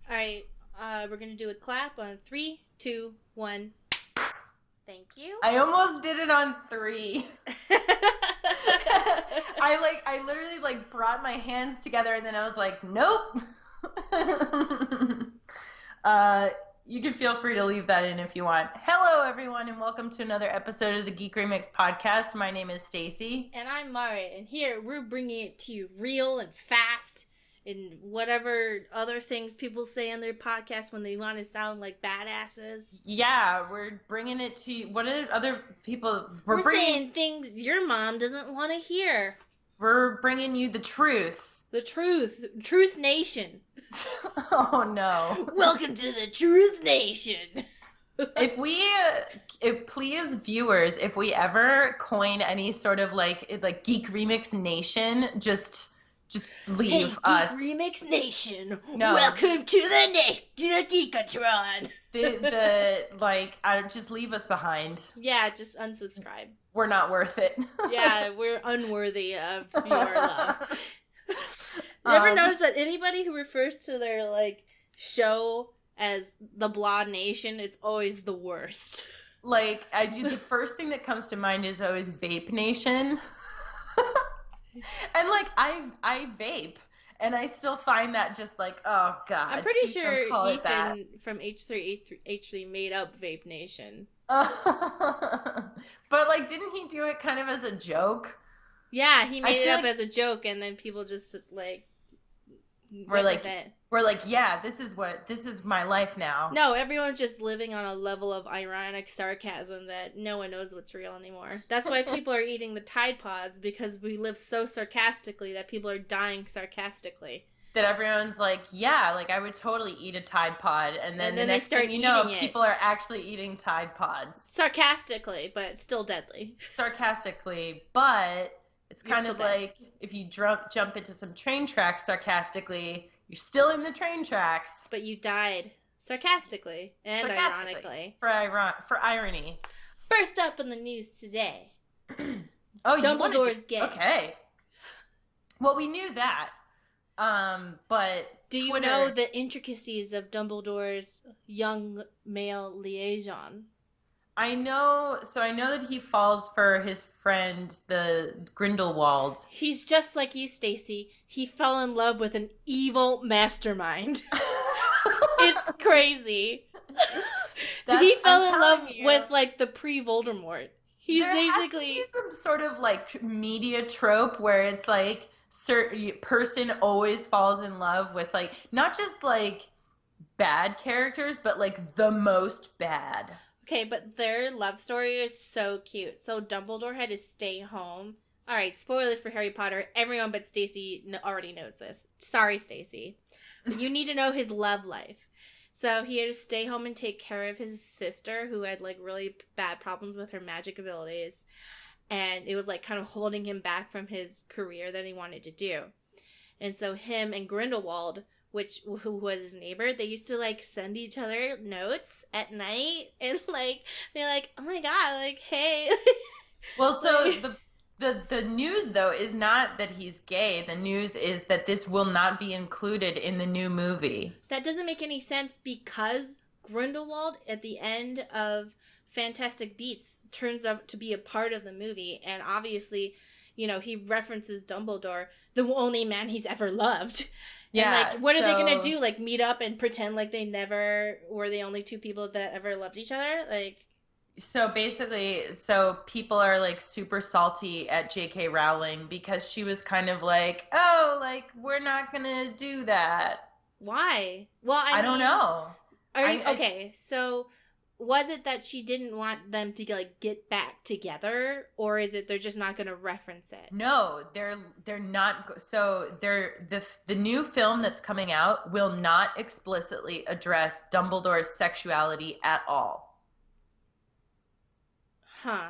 All right, we're gonna do a clap on 3, 2, 1. Thank you. I almost did it on 3. I literally brought my hands together and then I was like, nope. You can feel free to leave that in if you want. Hello, everyone, and welcome to another episode of the Geek Remix podcast. My name is Stacy. And I'm Mari, and here we're bringing it to you real and fast and whatever other things people say on their podcast when they want to sound like badasses. Yeah, we're bringing it to you. What are other people? We're saying things your mom doesn't want to hear. We're bringing you the truth. The truth. Truth Nation. Oh, no. Welcome to the Truth Nation. Please, viewers, if we ever coin any sort of like Geek Remix Nation, just leave us. Geek Remix Nation. No. Welcome to the nation, Geekatron. Just leave us behind. Yeah, just unsubscribe. We're not worth it. Yeah, we're unworthy of your love. You ever notice that anybody who refers to their show as the Blah Nation, it's always the worst. The first thing that comes to mind is always Vapenation. And I vape, and I still find that just oh god. I'm pretty sure Ethan from H3 made up Vapenation. But didn't he do it kind of as a joke? Yeah, he made it up as a joke, and then people just yeah, this is my life now. No, everyone's just living on a level of ironic sarcasm that no one knows what's real anymore. That's why people are eating the Tide Pods, because we live so sarcastically that people are dying sarcastically. That everyone's I would totally eat a Tide Pod, and then the next they start thing you know, eating people are actually eating Tide Pods. Sarcastically, but still deadly. Sarcastically, but it's kind of like if you jump into some train tracks sarcastically, you're still in the train tracks. But you died sarcastically and ironically. For irony. First up in the news today. Dumbledore's gay. Okay. Well, we knew that. But do you know the intricacies of Dumbledore's young male liaison? I know that he falls for his friend, the Grindelwald. He's just like you, Stacy. He fell in love with an evil mastermind. It's crazy. He fell in love with the pre-Voldemort. He's there basically has to be some sort of media trope where it's certain person always falls in love with not just bad characters, but the most bad. Okay, but their love story is so cute. So Dumbledore had to stay home. All right, spoilers for Harry Potter. Everyone but Stacy already knows this. Sorry, Stacy. But you need to know his love life. So he had to stay home and take care of his sister, who had really bad problems with her magic abilities. And it was kind of holding him back from his career that he wanted to do. And so him and Grindelwald, who was his neighbor, they used to send each other notes at night and be oh my god, hey. Well, so the news though is not that he's gay. The news is that this will not be included in the new movie. That doesn't make any sense, because Grindelwald at the end of Fantastic Beasts turns up to be a part of the movie, and obviously, he references Dumbledore, the only man he's ever loved. Yeah. And what are they gonna do? Meet up and pretend they never were the only two people that ever loved each other? So basically, people are super salty at J.K. Rowling because she was kind of we're not gonna do that. Why? Well, I don't know. Okay, so was it that she didn't want them to get back together, or is it they're just not going to reference it? No, they're not. So the new film that's coming out will not explicitly address Dumbledore's sexuality at all. Huh.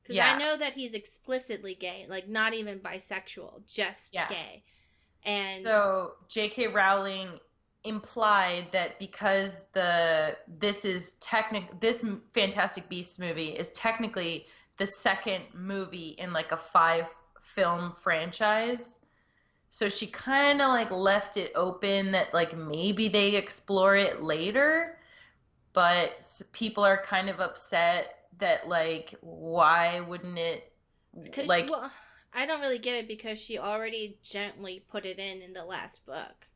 Because I know that he's explicitly gay, like, not even bisexual, just gay. And so J.K. Rowling implied that because this Fantastic Beasts movie is technically the second movie in, like, a 5-film franchise. So she kind of like left it open that like maybe they explore it later, but people are kind of upset that like why wouldn't it Because, like well, I don't really get it because she already gently put it in the last book.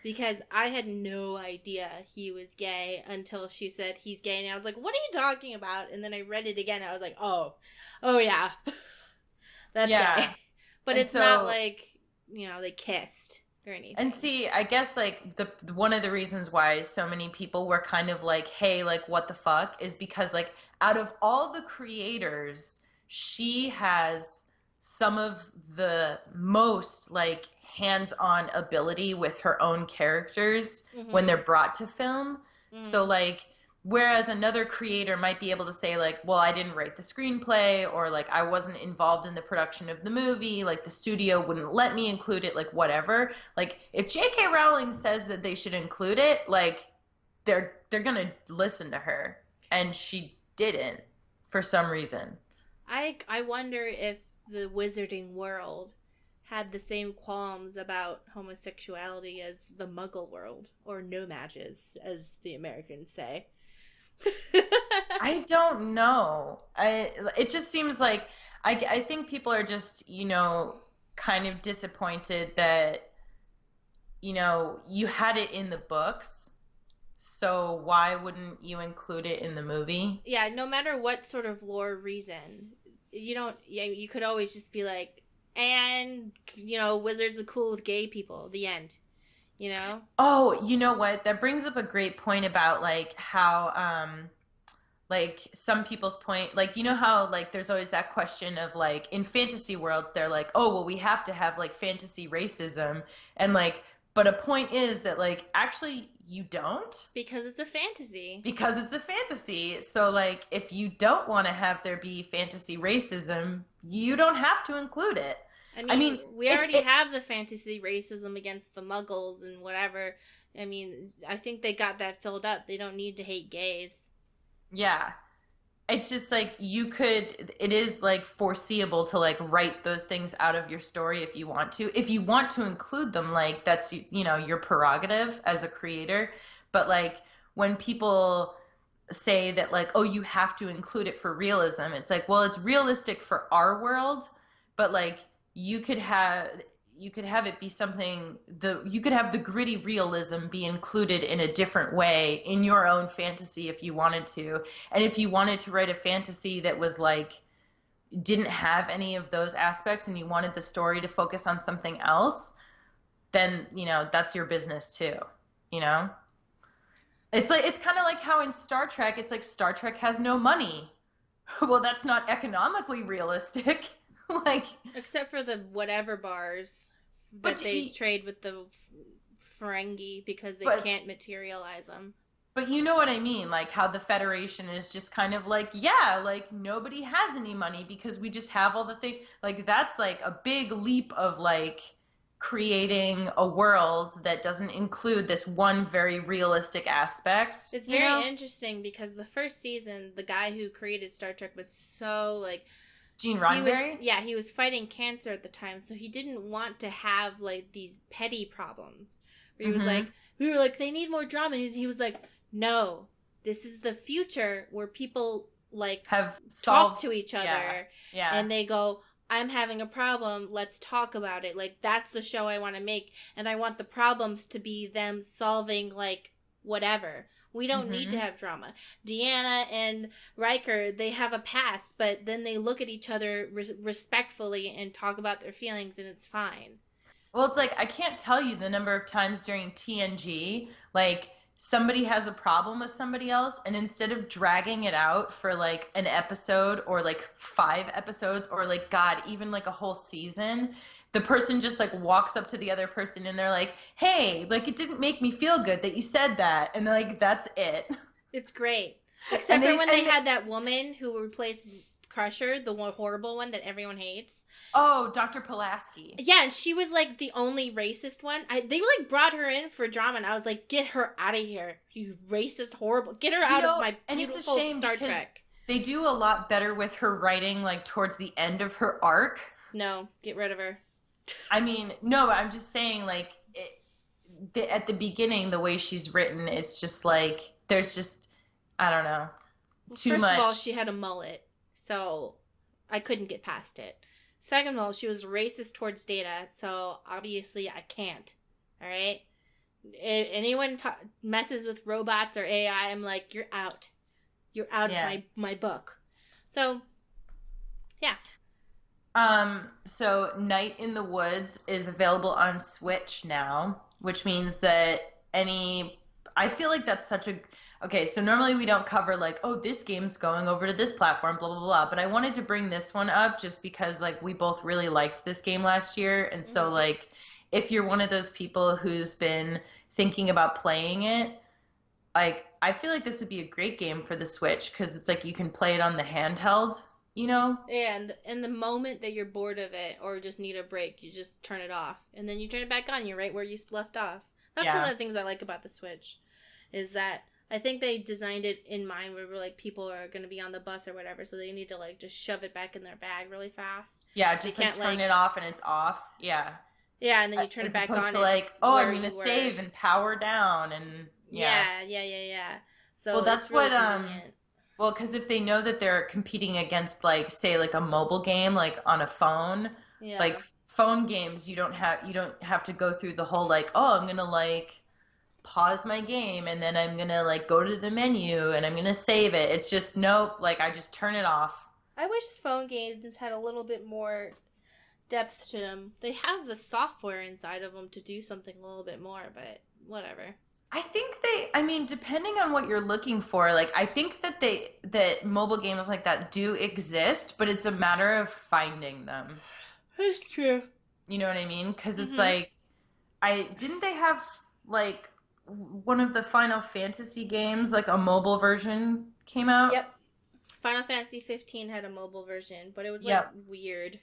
Because I had no idea he was gay until she said he's gay, and I was like, "What are you talking about?" And then I read it again, and I was like, "Oh yeah, that's yeah. gay." But And it's not so like they kissed or anything. and see, I guess like the one of the reasons why so many people were kind of like, "Hey, like what the fuck?" is because like out of all the creators, she has some of the most like hands-on ability with her own characters when Mm-hmm. they're brought to film. So Mm-hmm. like whereas another creator might be able to say like, well, I didn't write the screenplay, or like I wasn't involved in the production of the movie, like the studio wouldn't let me include it, like whatever. Like if J.K. Rowling says that they should include it, like they're gonna listen to her, and she didn't for some reason. I wonder if the wizarding world had the same qualms about homosexuality as the Muggle world, or no matches, as the Americans say. I don't know. It just seems like I think people are just, kind of disappointed that, you had it in the books, so why wouldn't you include it in the movie? Yeah, no matter what sort of lore reason, you don't. Yeah, you could always just be like, and wizards are cool with gay people. The end. You know. Oh, you know what? That brings up a great point about like how like some people's point, like how like there's always that question of like in fantasy worlds they're like, oh well, we have to have like fantasy racism, and like but a point is that like actually you don't, Because it's a fantasy. because it's a fantasy. So like if you don't want to have there be fantasy racism, you don't have to include it. I I mean, mean, we it's already it have the fantasy racism against the Muggles and whatever. I mean, I think they got that filled up. They don't need to hate gays. yeah. It's just like it is like foreseeable to like write those things out of your story if you want to. If you want to include them, like that's your prerogative as a creator. But like when people say that like, oh, you have to include it for realism, it's like, well, it's realistic for our world, but like you could have it be something, you could have the gritty realism be included in a different way in your own fantasy if you wanted to. And if you wanted to write a fantasy that was like didn't have any of those aspects, and you wanted the story to focus on something else, then that's your business too. you know it's like, it's kind of like how in Star Trek, it's like Star Trek has no money. Well, that's not economically realistic. Like, Except for the whatever bars but that they trade with the Ferengi because they but can't materialize them. But you know what I mean, like how the Federation is just kind of like, yeah, like nobody has any money because we just have all the things. Like that's like a big leap of like creating a world that doesn't include this one very realistic aspect, It's very interesting because the first season, the guy who created Star Trek was so like Gene he was Roddenberry? he was fighting cancer at the time, so he didn't want to have like these petty problems. Where he was Mm-hmm. like, we were like, they need more drama. And he was like, no, this is the future where people like Have talk solved, to each other yeah, yeah. and they go, I'm having a problem, let's talk about it. Like that's the show I want to make, and I want the problems to be them solving like whatever. We don't need to Mm-hmm. have drama. Deanna and Riker, they have a past, but then they look at each other respectfully and talk about their feelings, and it's fine. Well, it's like I can't tell you the number of times during TNG, like somebody has a problem with somebody else, and instead of dragging it out for like an episode or like 5 episodes or like God, even like a whole season, the person just like walks up to the other person and they're like, "Hey, like it didn't make me feel good that you said that," and they're like, "That's it." It's great. And Except for they when and they they, had that woman who replaced Crusher, the one horrible one that everyone hates. oh, Dr. Pulaski. Yeah, and she was like the only racist one. They like brought her in for drama, and I was like, "Get her out of here, you racist, horrible! Get her out of my And it's a beautiful shame Star because Trek." they do a lot better with her writing like towards the end of her arc. No, get rid of her. I mean, no, I'm just saying, like, at the beginning, the way she's written, it's just like, there's just, I don't know, Well, too first of all, she much. had a mullet, so I couldn't get past it. Second of all, she was racist towards Data, so obviously I can't. All right? If anyone messes with robots or AI, I'm like, you're out. You're out of Yeah. my book. So, yeah. So Night in the Woods is available on Switch now, which means that I feel like that's such a, okay, so normally we don't cover like, oh, this game's going over to this platform, blah, blah, blah, but I wanted to bring this one up just because like we both really liked this game last year, and so Mm-hmm. like if you're one of those people who's been thinking about playing it, like I feel like this would be a great game for the Switch because it's like you can play it on the handheld, you know? And the moment that you're bored of it or just need a break, you just turn it off, and then you turn it back on. You're right where you left off. That's one of Yeah. the things I like about the Switch, is that I think they designed it in mind where like people are going to be on the bus or whatever, so they need to like just shove it back in their bag really fast. Yeah, They just like can't turn like it off and it's off. Yeah. yeah, and then you turn it As back opposed on. to like, It's oh, I'm where gonna you were. save and power down and yeah. Yeah. Well, So that's it's really what convenient. well, because if they know that they're competing against like say like a mobile game like on a phone, Yeah. like phone games, you don't have to go through the whole like, oh, I'm gonna like pause my game and then I'm gonna like go to the menu and I'm gonna save it. It's just nope, like I just turn it off. I wish phone games had a little bit more depth to them. They have the software inside of them to do something a little bit more, but whatever. I mean, depending on what you're looking for, like I think that mobile games like that do exist, but it's a matter of finding them. That's true. You know what I mean? Because it's Mm-hmm. like I didn't they have like one of the Final Fantasy games, like a mobile version came out? Yep. Final Fantasy 15 had a mobile version, but it was like Yep. weird.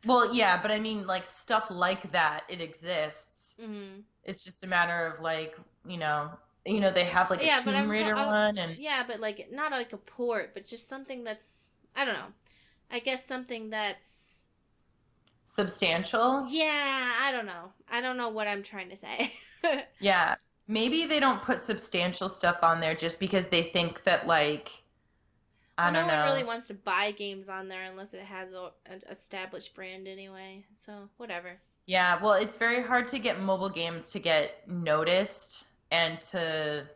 Well, yeah, but I mean like stuff like that, it exists. Mm-hmm. It's just a matter of like, they have like a Yeah, but Tomb Raider one and yeah, but like not like a port, but just something that's I don't know. I guess something that's substantial. yeah, I don't know. I don't know what I'm trying to say. Yeah. Maybe they don't put substantial stuff on there just because they think that like I Well, no don't one really know. wants to buy games on there unless it has an established brand anyway. So whatever. Yeah, well, it's very hard to get mobile games to get noticed and to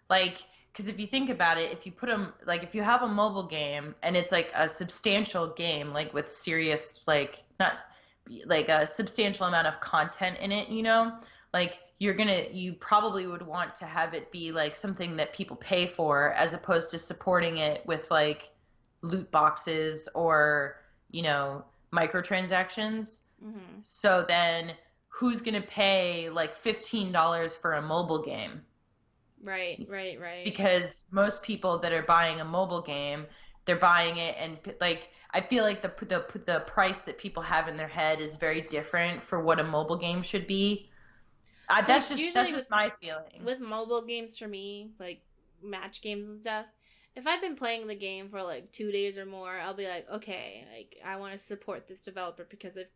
like because if you think about it, if you put them like if you have a mobile game and it's like a substantial game like with serious like not like a substantial amount of content in it, like you probably would want to have it be like something that people pay for as opposed to supporting it with like loot boxes or, you know, microtransactions. Mm-hmm. So then who's going to pay like $15 for a mobile game? Right. Because most people that are buying a mobile game, they're buying it and like I feel like the price that people have in their head is very different for what a mobile game should be. So That's usually just my feeling. with mobile games for me, like match games and stuff, if I've been playing the game for like 2 days or more, I'll be like, okay, like I want to support this developer because I've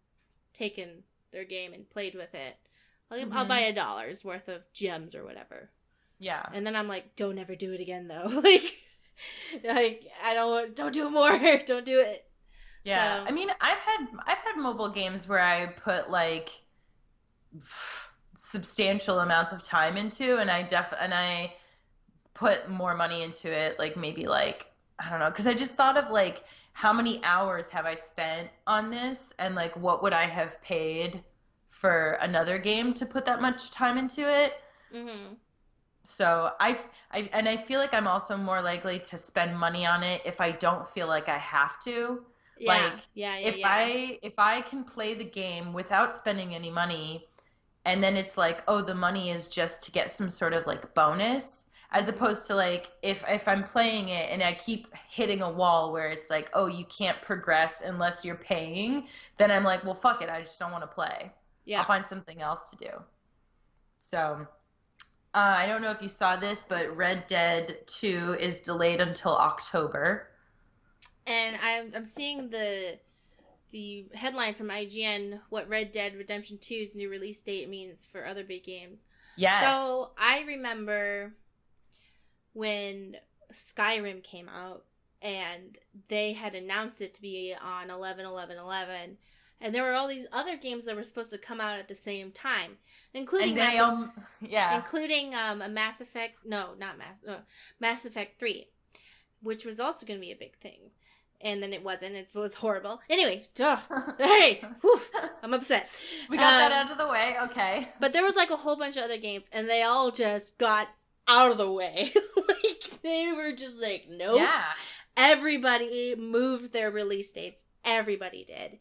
taken their game and played with it. I'll buy Hmm. $1 worth of gems or whatever, Yeah. and then I'm like, don't ever do it again though. like I don't do it more. Don't do it. Yeah. So I mean, I've had mobile games where I put like substantial amounts of time into and I put more money into it, like maybe like I don't know, because I just thought of like how many hours have I spent on this, and like what would I have paid for another game to put that much time into it. mm-hmm. So I feel like I'm also more likely to spend money on it if I don't feel like I have to. Yeah, Like yeah. if I can play the game without spending any money and then it's like, oh, the money is just to get some sort of like bonus, as Mm-hmm. opposed to like if I'm playing it and I keep hitting a wall where it's like, oh, you can't progress unless you're paying, then I'm like, well, fuck it, I just don't want to play. I'll Yeah. find something else to do. So, I don't know if you saw this, but Red Dead 2 is delayed until October. And I'm seeing the headline from IGN, what Red Dead Redemption 2's new release date means for other big games. Yes. So I remember when Skyrim came out and they had announced it to be on 11/11/11, and there were all these other games that were supposed to come out at the same time, including including a Mass Effect, Mass Effect 3, which was also going to be a big thing. And then it wasn't. It was horrible. Anyway, hey, whew, I'm upset. We got that out of the way. Okay. But there was like a whole bunch of other games, and they all just got out of the way. Like, they were just like, nope. Yeah. Everybody moved their release dates. Everybody did.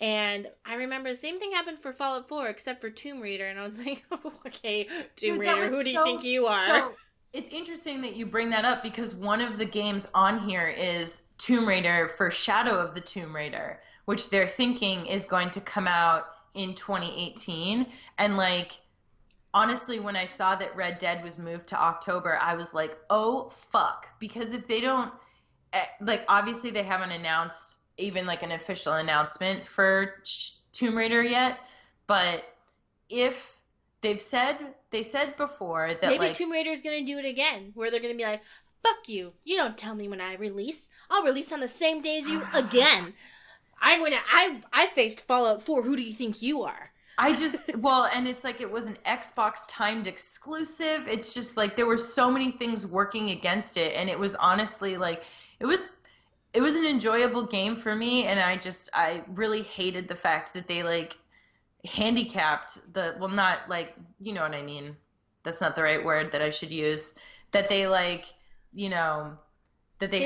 And I remember the same thing happened for Fallout 4, except for Tomb Raider. And I was like, oh, okay, Tomb Raider, who do you think you are? So, it's interesting that you bring that up because one of the games on here is Tomb Raider for Shadow of the Tomb Raider, which they're thinking is going to come out in 2018. And like, honestly, when I saw that Red Dead was moved to October, I was like, oh, fuck. Because if they don't, like, obviously they haven't announced even like an official announcement for Tomb Raider yet. But if they said before that maybe like, Tomb Raider is going to do it again, where they're going to be like, fuck you. You don't tell me when I release. I'll release on the same day as you again. I faced Fallout 4. Who do you think you are? And it's like it was an Xbox timed exclusive. It's just like there were so many things working against it, and it was honestly like it was an enjoyable game for me, and I really hated the fact that they like handicapped not like, you know what I mean. That's not the right word that I should use. That they like, you know, that they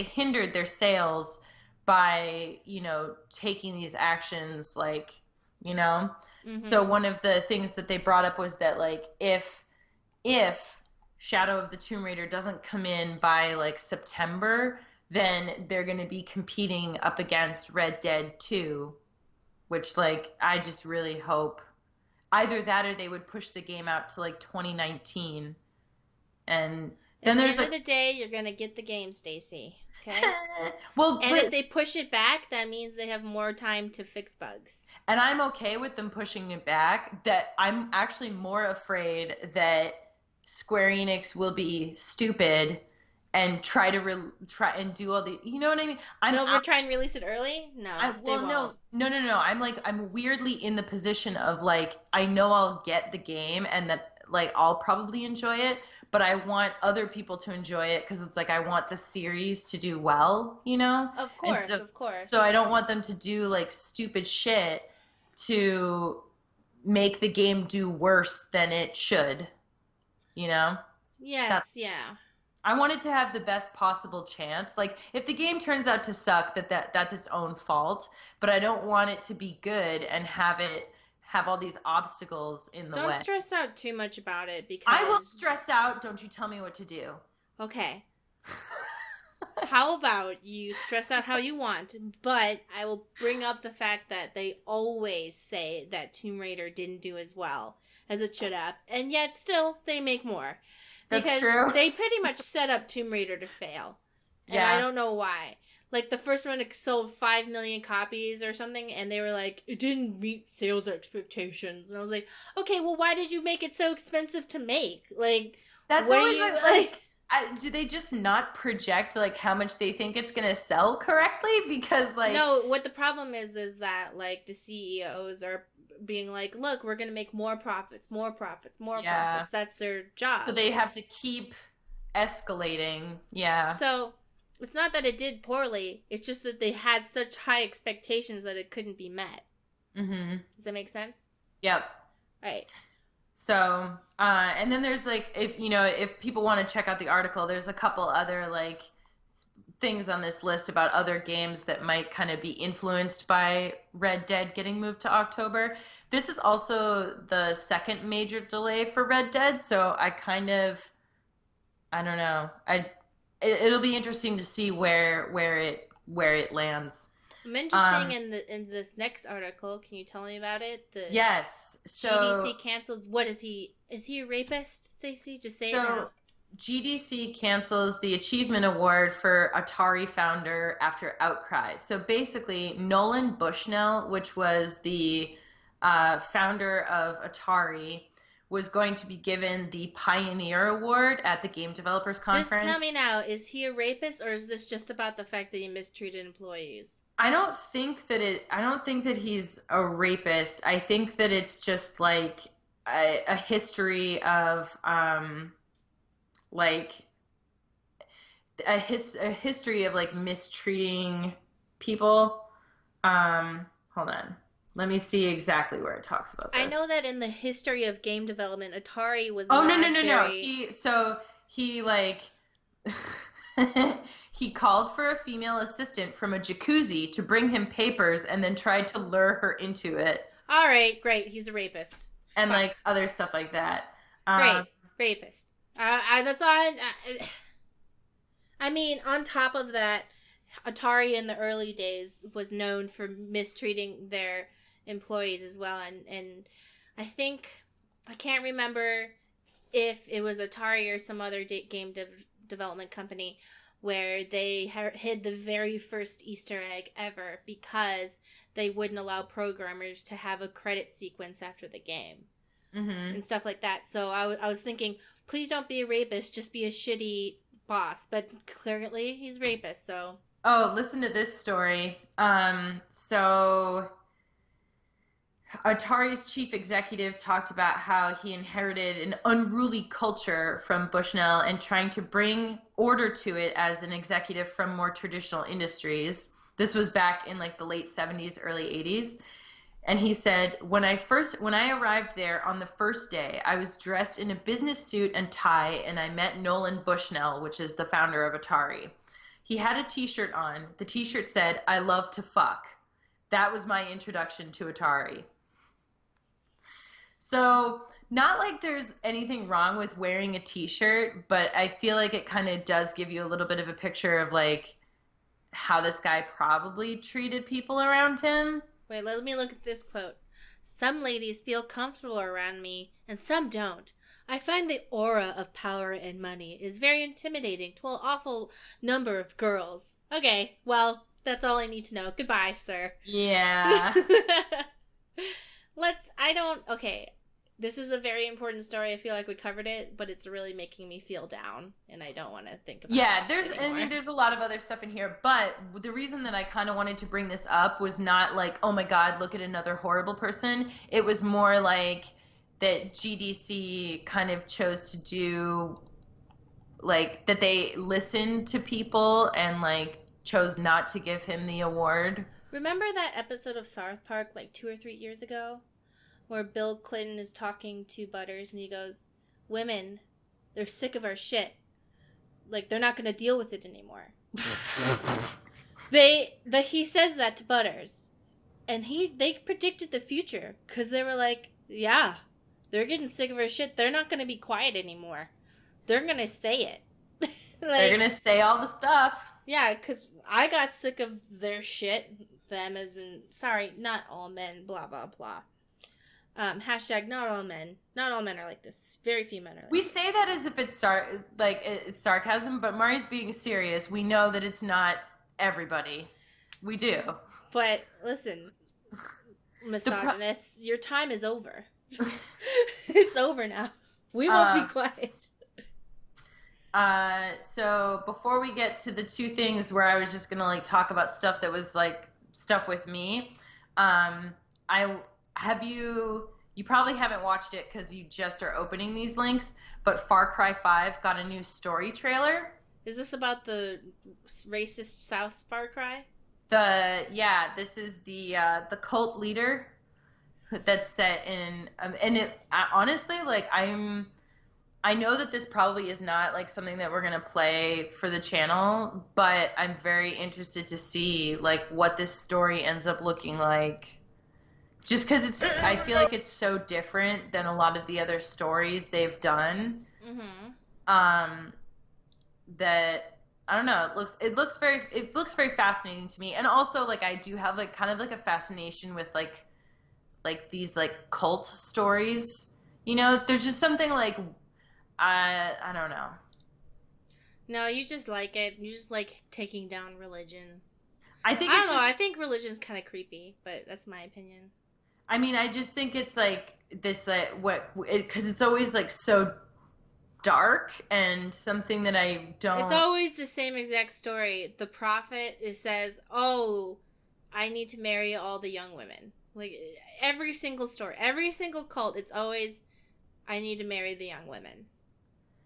hindered their sales by, you know, taking these actions, like, you know. Mm-hmm. So one of the things that they brought up was that like if Shadow of the Tomb Raider doesn't come in by like September, then they're going to be competing up against Red Dead 2, which like I just really hope either that or they would push the game out to like 2019. And then at the end of the day, you're going to get the game, Stacy. Okay? If they push it back, that means they have more time to fix bugs. And I'm okay with them pushing it back. That I'm actually more afraid that Square Enix will be stupid and try and do all the, you know what I mean? They'll try and release it early? No, they won't. No. I'm weirdly in the position of like, I know I'll get the game and that like I'll probably enjoy it, but I want other people to enjoy it because it's like I want the series to do well, you know? Of course. So I don't want them to do like stupid shit to make the game do worse than it should, you know? Yes, yeah. I want it to have the best possible chance. Like, if the game turns out to suck, that's its own fault. But I don't want it to be good and have all these obstacles in the way. Don't stress out too much about it because I will stress out. Don't you tell me what to do. Okay. How about you stress out how you want, but I will bring up the fact that they always say that Tomb Raider didn't do as well as it should have, and yet still they make more. Because true. They pretty much set up Tomb Raider to fail. And I don't know why. Like, the first one sold 5 million copies or something, and they were like, it didn't meet sales expectations. And I was like, okay, well, why did you make it so expensive to make? Like, that's always like do they just not project, like, how much they think it's going to sell correctly? Because, like... No, what the problem is that, like, the CEOs are being like, look, we're going to make more profits. That's their job. So they have to keep escalating. Yeah. So it's not that it did poorly. It's just that they had such high expectations that it couldn't be met. Mm-hmm. Does that make sense? Yep. Right. So, and then there's like, if people want to check out the article, there's a couple other like things on this list about other games that might kind of be influenced by Red Dead getting moved to October. This is also the second major delay for Red Dead, so I don't know. It'll be interesting to see where it lands. I'm interested in this next article. Can you tell me about it? Yes. So GDC cancels. What is he? Is he a rapist, Stacey? Just say it now. GDC cancels the Achievement Award for Atari founder after outcry. So basically, Nolan Bushnell, which was the founder of Atari, was going to be given the Pioneer Award at the Game Developers Just tell Conference. me now, is he a rapist or is this just about the fact that he mistreated employees? I don't think that he's a rapist. I think that it's just like a history of like a history of like mistreating people. Hold on. Let me see exactly where it talks about I this. know that in the history of game development, Atari was Oh, no, not no, no, no. very. He like he called for a female assistant from a jacuzzi to bring him papers and then tried to lure her into it All right, great. He's a rapist. and Fuck. like other stuff like that. Great. Rapist. That's all. I mean, on top of that, Atari in the early days was known for mistreating their employees as well, and I think I can't remember if it was Atari or some other game development company where they hid the very first Easter egg ever because they wouldn't allow programmers to have a credit sequence after the game and stuff like that. So I was thinking, please don't be a rapist, just be a shitty boss. But clearly he's a rapist, so. Oh, listen to this story. So Atari's chief executive talked about how he inherited an unruly culture from Bushnell and trying to bring order to it as an executive from more traditional industries. This was back in like the late 70s, early 80s. And he said, when I arrived there on the first day, I was dressed in a business suit and tie, and I met Nolan Bushnell, which is the founder of Atari. He had a t-shirt on. The t-shirt said, "I love to fuck." That was my introduction to Atari. So, not like there's anything wrong with wearing a t-shirt, but I feel like it kind of does give you a little bit of a picture of like how this guy probably treated people around him. Wait, let me look at this quote. Some ladies feel comfortable around me, and some don't. I find the aura of power and money is very intimidating to an awful number of girls. Okay, well, that's all I need to know. Goodbye, sir. Yeah. Okay. This is a very important story. I feel like we covered it, but it's really making me feel down, and I don't want to think about it anymore. There's a lot of other stuff in here, but the reason that I kind of wanted to bring this up was not like, oh my God, look at another horrible person. It was more like that GDC kind of chose to do, like, that they listened to people and like chose not to give him the award. Remember that episode of South Park like 2 or 3 years ago? Where Bill Clinton is talking to Butters and he goes, women, they're sick of our shit. Like, they're not going to deal with it anymore. He says that to Butters. And they predicted the future. Because they were like, yeah, they're getting sick of our shit. They're not going to be quiet anymore. They're going to say it. They're going to say all the stuff. Yeah, because I got sick of their shit. Them as in, sorry, not all men, blah, blah, blah. Hashtag not all men. Not all men are like this. Very few men are like We this. say that as if it's it's sarcasm, but Mari's being serious. We know that it's not everybody. We do. But listen, misogynists, your time is over. It's over now. We won't be quiet. So before we get to the two things where I was just gonna like talk about stuff that was like stuff with me, you probably haven't watched it because you just are opening these links, but Far Cry 5 got a new story trailer. Is this about the racist South Far Cry? This is the cult leader that's set in, honestly, like I know that this probably is not like something that we're gonna play for the channel, but I'm very interested to see like what this story ends up looking like. Just because I feel like it's so different than a lot of the other stories they've done. Mm-hmm. That I don't know. It looks very fascinating to me, and also like I do have like kind of like a fascination with like these like cult stories. You know, there's just something like I don't know. No, you just like it. You just like taking down religion. I think I it's don't know. just I think religion's kind of creepy, but that's my opinion. I mean, I just think it's like this because it's always like so dark and something that I don't. It's always the same exact story. The prophet says, "Oh, I need to marry all the young women." Like every single story, every single cult, it's always, "I need to marry the young women."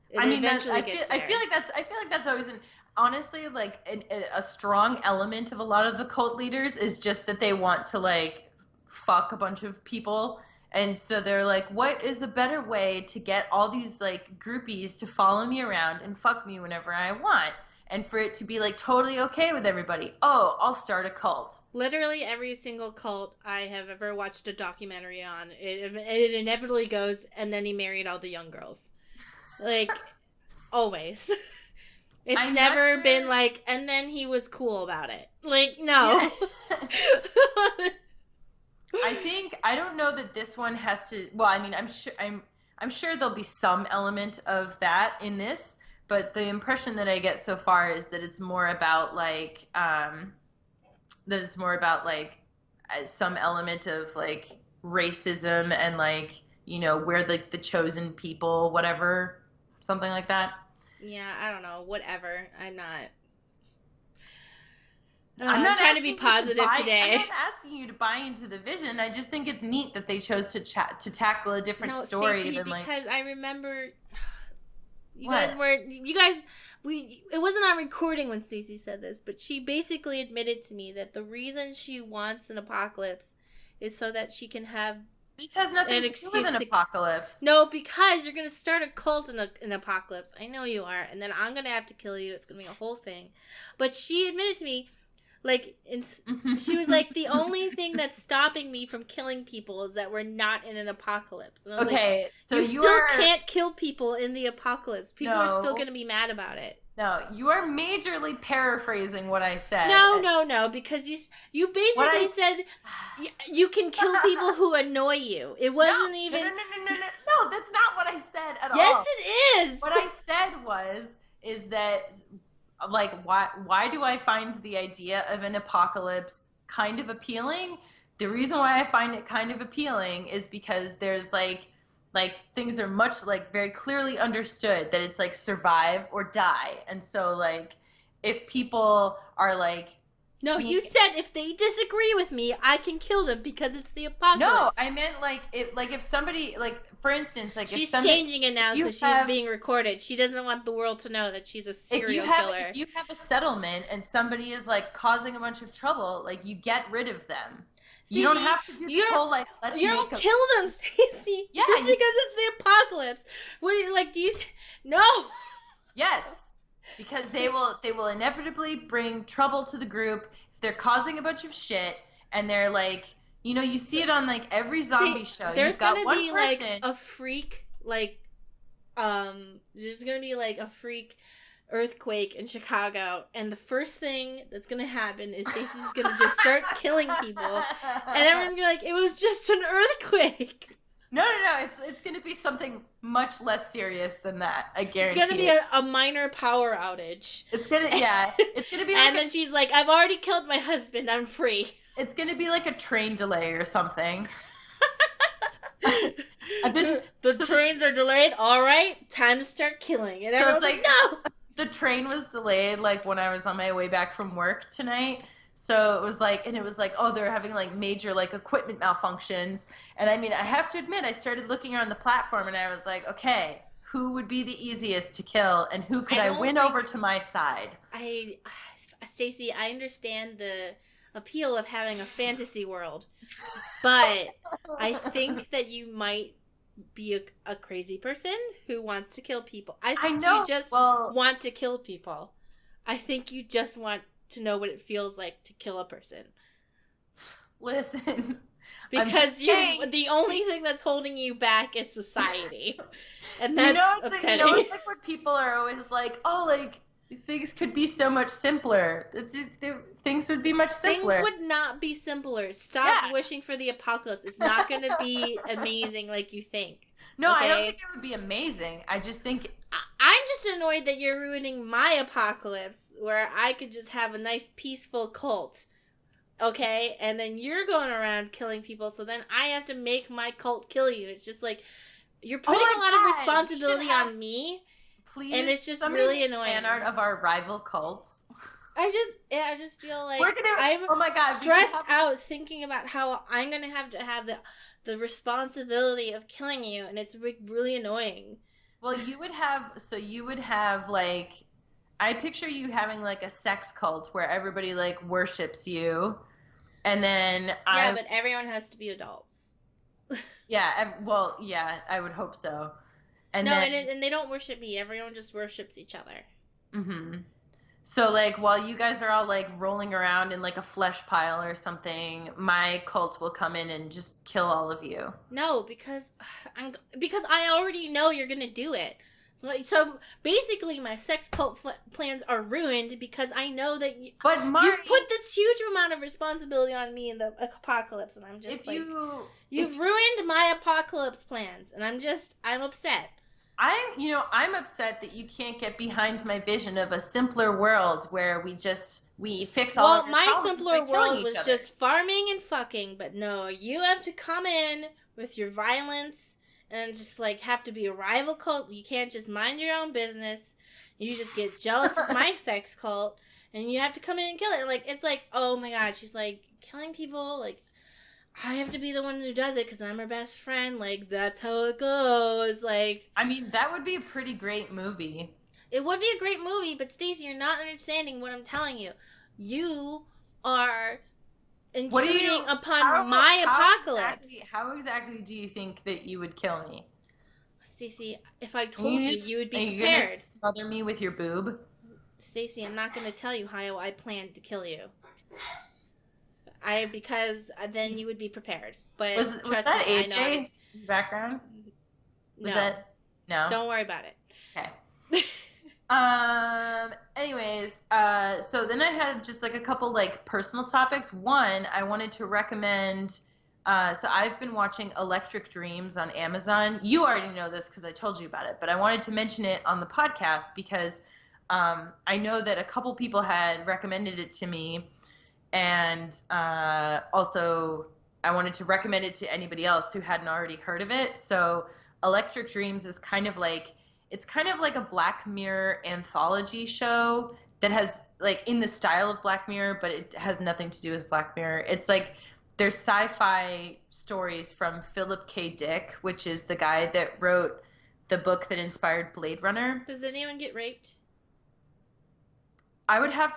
It I mean, eventually I gets feel like that's always honestly like a strong element of a lot of the cult leaders is just that they want to like fuck a bunch of people. And so they're like, what is a better way to get all these like groupies to follow me around and fuck me whenever I want? And for it to be like totally okay with everybody. Oh, I'll start a cult. Literally every single cult I have ever watched a documentary on, it inevitably goes, and then he married all the young girls. Like, always. It's I'm never not been sure. like, and then he was cool about it. Like, no. Yeah. I don't know that this one has to. Well, I mean, I'm sure there'll be some element of that in this, but the impression that I get so far is that it's more about like some element of like racism and like we're the chosen people, whatever, something like that. Yeah, I don't know. Whatever. I'm not. I'm I'm not trying to be asking you positive today. I'm not asking you to buy into the vision. I just think it's neat that they chose to tackle a different No, story Stacey, than like because I remember what? it wasn't on recording when Stacey said this, but she basically admitted to me that the reason she wants an apocalypse is so that she can have This has nothing an to do with excuse an to. apocalypse. No, because you're gonna start a cult in an apocalypse. I know you are, and then I'm gonna have to kill you. It's gonna be a whole thing. But she admitted to me, like, she was like, the only thing that's stopping me from killing people is that we're not in an apocalypse. And I was Okay, like, so you you still are can't kill people in the apocalypse. People are still no, gonna be mad about it. no. You are majorly paraphrasing what I said. No, because you What basically I said you can kill people who annoy you. It wasn't even. No, that's not what I said at all. Yes, it is. What I said is that like why do I find the idea of an apocalypse kind of appealing? The reason why I find it kind of appealing is because there's like things are much like very clearly understood that it's like survive or die. And so like if people are like No, you said if they disagree with me, I can kill them because it's the apocalypse. No, I meant like if somebody like for instance like she's if somebody, changing it now because she's being recorded. She doesn't want the world to know that she's a serial killer. If you have a settlement and somebody is like causing a bunch of trouble, like you get rid of them. You don't have to do this whole like let's you don't kill them, Stacey. Yeah, just because it's the apocalypse. What do you like? Do you? No. Yes, because they will inevitably bring trouble to the group if they're causing a bunch of shit and they're like you see it on like every zombie show. There's You've got gonna one be person, like a freak there's gonna be like a freak earthquake in Chicago, and the first thing that's gonna happen is Stacey's gonna just start killing people, and everyone's gonna be like, it was just an earthquake. No, it's gonna be something much less serious than that. I guarantee. It's gonna be a minor power outage. It's gonna be like and then she's like, I've already killed my husband, I'm free. It's gonna be like a train delay or something. The trains are delayed. All right, time to start killing. And everyone's like, no. The train was delayed like when I was on my way back from work tonight. So it was like, oh, they're having like major like equipment malfunctions. And I mean, I have to admit, I started looking around the platform and I was like, okay, who would be the easiest to kill and who could I win over to my side? Stacey, I understand the appeal of having a fantasy world, but I think that you might be a crazy person who wants to kill people. I think you just want to kill people. I think you just want to know what it feels like to kill a person. Listen, because the only thing that's holding you back is society, and that's upsetting. It's like when people are always like, "Oh, like things could be so much simpler." It's just, things would be much simpler. Things would not be simpler. Stop wishing for the apocalypse. It's not going to be amazing like you think. No, okay? I don't think it would be amazing. I just think I'm just annoyed that you're ruining my apocalypse, where I could just have a nice, peaceful cult. Okay? And then you're going around killing people, so then I have to make my cult kill you. It's just like, you're putting a lot of responsibility on me. Please, and it's just really annoying. Fan art of our rival cults. I just feel like I'm stressed out thinking about how I'm gonna have to have the responsibility of killing you, and it's really annoying. Well, you would have like, I picture you having like a sex cult where everybody like worships you, and then but everyone has to be adults. Yeah, I would hope so. And they don't worship me. Everyone just worships each other. Mm-hmm. So, like, while you guys are all, like, rolling around in, like, a flesh pile or something, my cult will come in and just kill all of you. No, because I already know you're gonna do it. So basically, my sex cult plans are ruined because I know that you put this huge amount of responsibility on me in the apocalypse, and I'm just you've ruined my apocalypse plans, and I'm upset. I'm upset that you can't get behind my vision of a simpler world where we fix all of your problems. Well, my simpler world was just farming and fucking, but no, you have to come in with your violence and just like have to be a rival cult. You can't just mind your own business. You just get jealous of my sex cult, and you have to come in and kill it. And like, it's like, oh my god, she's like killing people. Like, I have to be the one who does it because I'm her best friend. Like, that's how it goes. Like, I mean, that would be a pretty great movie. It would be a great movie, but Stacey, you're not understanding what I'm telling you. You are intruding upon my apocalypse. How exactly do you think that you would kill me? Stacey, if I told you would be prepared. Are you going to smother me with your boob? Stacey, I'm not going to tell you how I plan to kill you. Because then you would be prepared. But was that me, AJ in the background? No. Don't worry about it. Okay. Anyways, so then I had just like a couple like personal topics. One, I wanted to recommend, so I've been watching Electric Dreams on Amazon. You already know this because I told you about it, but I wanted to mention it on the podcast because I know that a couple people had recommended it to me. And also, I wanted to recommend it to anybody else who hadn't already heard of it. So, Electric Dreams is kind of like a Black Mirror anthology show that has like in the style of Black Mirror, but it has nothing to do with Black Mirror. It's like there's sci-fi stories from Philip K. Dick, which is the guy that wrote the book that inspired Blade Runner. Does anyone get raped? I would have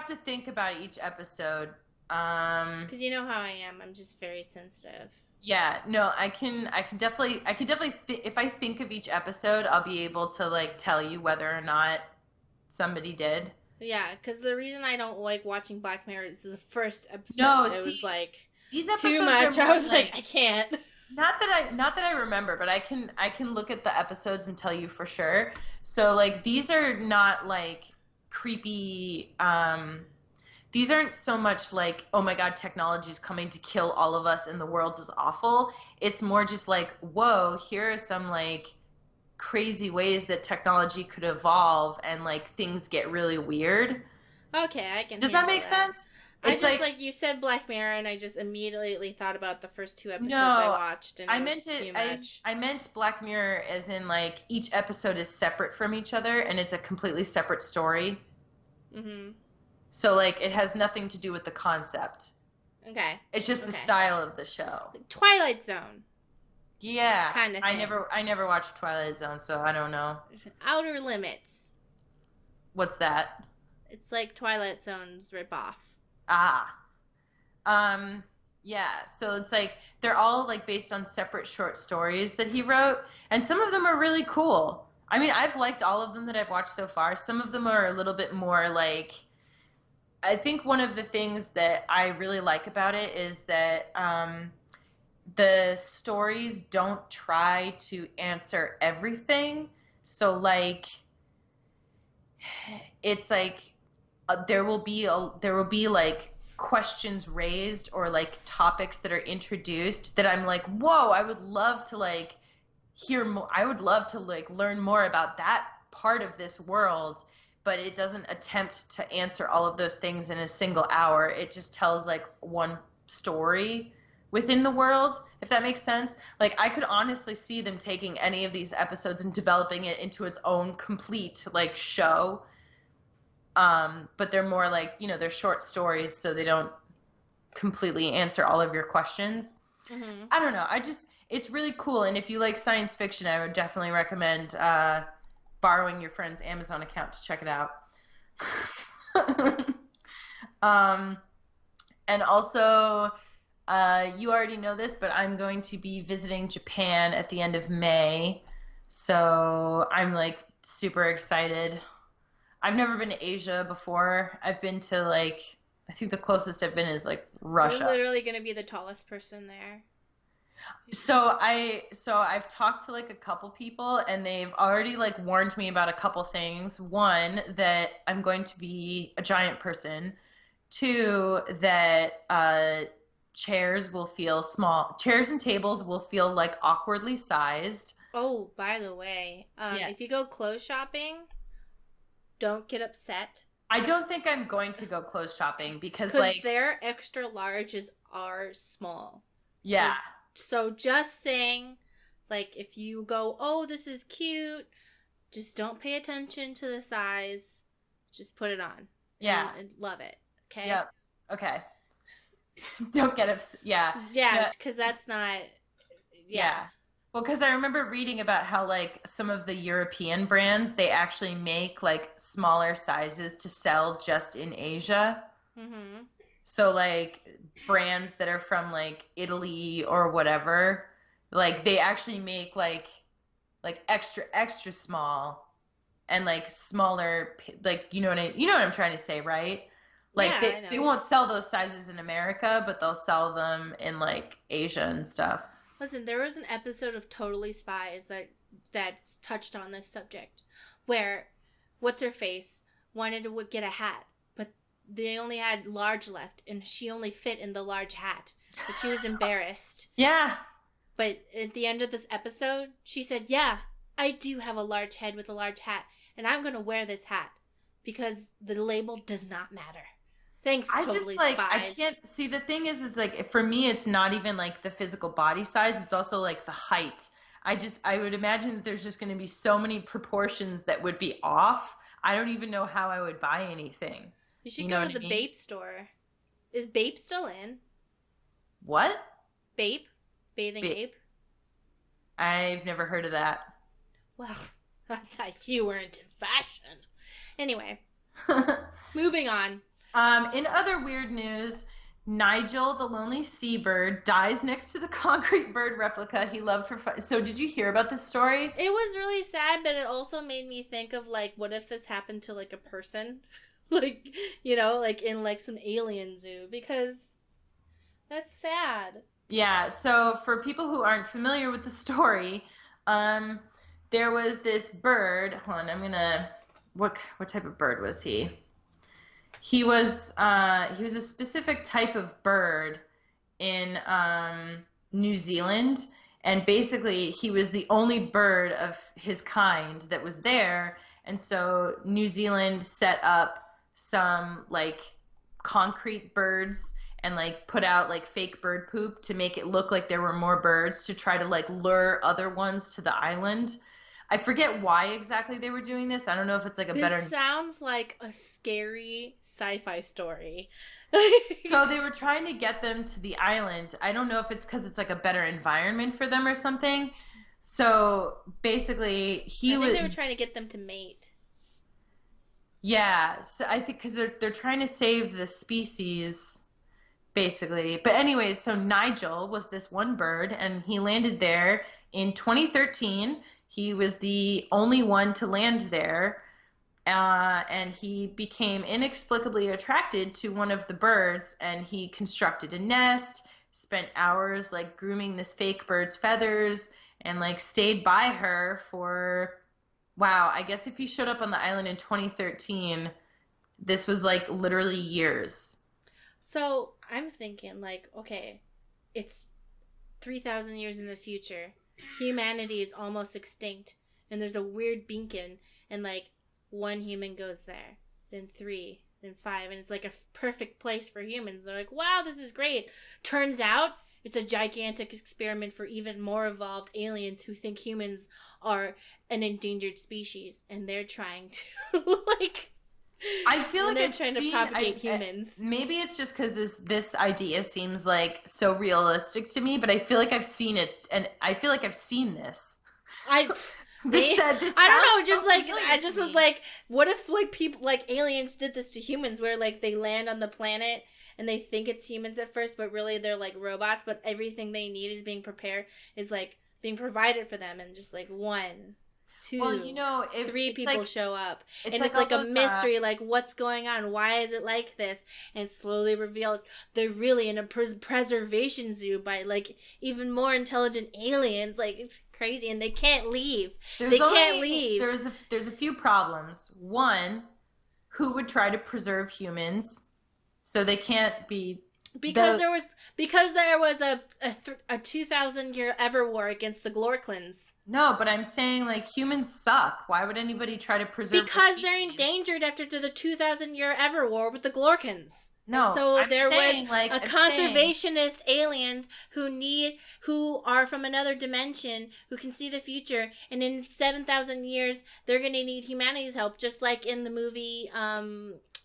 to think about each episode. Because you know how I am. I'm just very sensitive. Yeah, no, I can definitely if I think of each episode, I'll be able to like tell you whether or not somebody did. Yeah, because the reason I don't like watching Black Mirror is the first episode. No, it was like these episodes too much. I was like I can't. Not that I remember, but I can look at the episodes and tell you for sure. So like these are not like creepy. These aren't so much like, oh my god, technology is coming to kill all of us and the world is awful. It's more just like, whoa, here are some like crazy ways that technology could evolve and like things get really weird. Okay, I can. Does that make sense? It's I just like you said Black Mirror, and I just immediately thought about the first two episodes I watched, and it was too much. I meant Black Mirror as in like each episode is separate from each other, and it's a completely separate story. Mm-hmm. So like it has nothing to do with the concept. Okay. It's just the style of the show. Like Twilight Zone. Yeah. Kind of. I never watched Twilight Zone, so I don't know. Outer Limits. What's that? It's like Twilight Zone's ripoff. Yeah, so it's like they're all like based on separate short stories that he wrote, and some of them are really cool. I mean, I've liked all of them that I've watched so far. Some of them are a little bit more like, I think one of the things that I really like about it is that the stories don't try to answer everything. So like it's like there will be like questions raised or like topics that are introduced that I'm like, whoa, I would love to like hear more. I would love to like learn more about that part of this world, but it doesn't attempt to answer all of those things in a single hour. It just tells like one story within the world, if that makes sense. Like I could honestly see them taking any of these episodes and developing it into its own complete like show. But they're more like, you know, they're short stories, so they don't completely answer all of your questions. Mm-hmm. I don't know. It's really cool. And if you like science fiction, I would definitely recommend borrowing your friend's Amazon account to check it out. And also, you already know this, but I'm going to be visiting Japan at the end of May. So I'm like super excited. I've never been to Asia before. I've been to like, I think the closest I've been is like Russia. You're literally gonna be the tallest person there. So I've talked to like a couple people and they've already like warned me about a couple things. One, that I'm going to be a giant person. Two, that chairs will feel small. Chairs and tables will feel like awkwardly sized. Oh, by the way, Yeah. if you go clothes shopping, don't get upset. I don't think I'm going to go clothes shopping because Because like, their extra larges are small. yeah. So just saying, like, if you go, oh, this is cute, just don't pay attention to the size. Just put it on. Yeah. And love it. Okay? Yep. Okay. Don't get upset. Yeah. Yeah, because that's not... Yeah. Well, because I remember reading about how like some of the European brands, they actually make like smaller sizes to sell just in Asia. Mm-hmm. So like brands that are from like Italy or whatever, like they actually make like extra small and like smaller, like you know what I'm trying to say, right? Like Yeah, they won't sell those sizes in America, but they'll sell them in like Asia and stuff. Listen, there was an episode of Totally Spies that touched on this subject, where what's her face wanted to get a hat, but they only had large left, and she only fit in the large hat, but she was embarrassed. Yeah. But at the end of this episode, she said, "Yeah, I do have a large head with a large hat, and I'm gonna wear this hat because the label does not matter." Thanks, Totally Spies. I can't see. The thing is like for me, it's not even like the physical body size. It's also like the height. I would imagine that there's just going to be so many proportions that would be off. I don't even know how I would buy anything. You should go to the Bape store. Is Bape still in? What? Bape? Bathing Ape? I've never heard of that. Well, I thought you were into fashion. Anyway, moving on. In other weird news, Nigel, the lonely seabird, dies next to the concrete bird replica he loved for fun. So did you hear about this story? It was really sad, but it also made me think of, like, what if this happened to, like, a person? Like, you know, like in, like, some alien zoo, because that's sad. Yeah, so for people who aren't familiar with the story, there was this bird. Hold on, what type of bird was he? He was a specific type of bird in New Zealand, and basically he was the only bird of his kind that was there, and so New Zealand set up some like concrete birds and like put out like fake bird poop to make it look like there were more birds to try to like lure other ones to the island. I forget why exactly they were doing this. I don't know if it's like This sounds like a scary sci-fi story. So they were trying to get them to the island. I don't know if it's because it's like a better environment for them or something. So basically I think they were trying to get them to mate. Yeah, so I think because they're trying to save the species, basically. But anyways, so Nigel was this one bird, and he landed there in 2013. He was the only one to land there, and he became inexplicably attracted to one of the birds, and he constructed a nest, spent hours like grooming this fake bird's feathers, and like stayed by her for, wow, I guess if he showed up on the island in 2013, this was like literally years. So I'm thinking like, okay, it's 3,000 years in the future. Humanity is almost extinct. and there's a weird beacon, and like one human goes there, then 3, then 5, and it's like a perfect place for humans. They're like, wow, this is great. Turns out it's a gigantic experiment for even more evolved aliens who think humans are an endangered species, and they're trying to like. I feel like they're trying to propagate humans. Maybe it's just because this idea seems like so realistic to me, but I feel like I've seen it, and I feel like I've seen this. I don't know, just like I just was like, what if like people like aliens did this to humans, where like they land on the planet and they think it's humans at first, but really they're like robots, but everything they need is being provided for them, and just like 1, 2, well, you know, 3 people like, show up, and like it's like a mystery, like what's going on, why is it like this, and slowly revealed they're really in a preservation zoo by like even more intelligent aliens. Like, it's crazy, and they can't leave. Can't leave. There's a few problems. One, who would try to preserve humans? So they can't be because there was a 2,000-year ever war against the Glorklins. No, but I'm saying like humans suck. Why would anybody try to preserve? Because they're endangered after the 2,000-year ever war with the Glorkins. No, and so there was like, conservationist aliens who are from another dimension, who can see the future, and in 7,000 years they're gonna need humanity's help, just like in the movie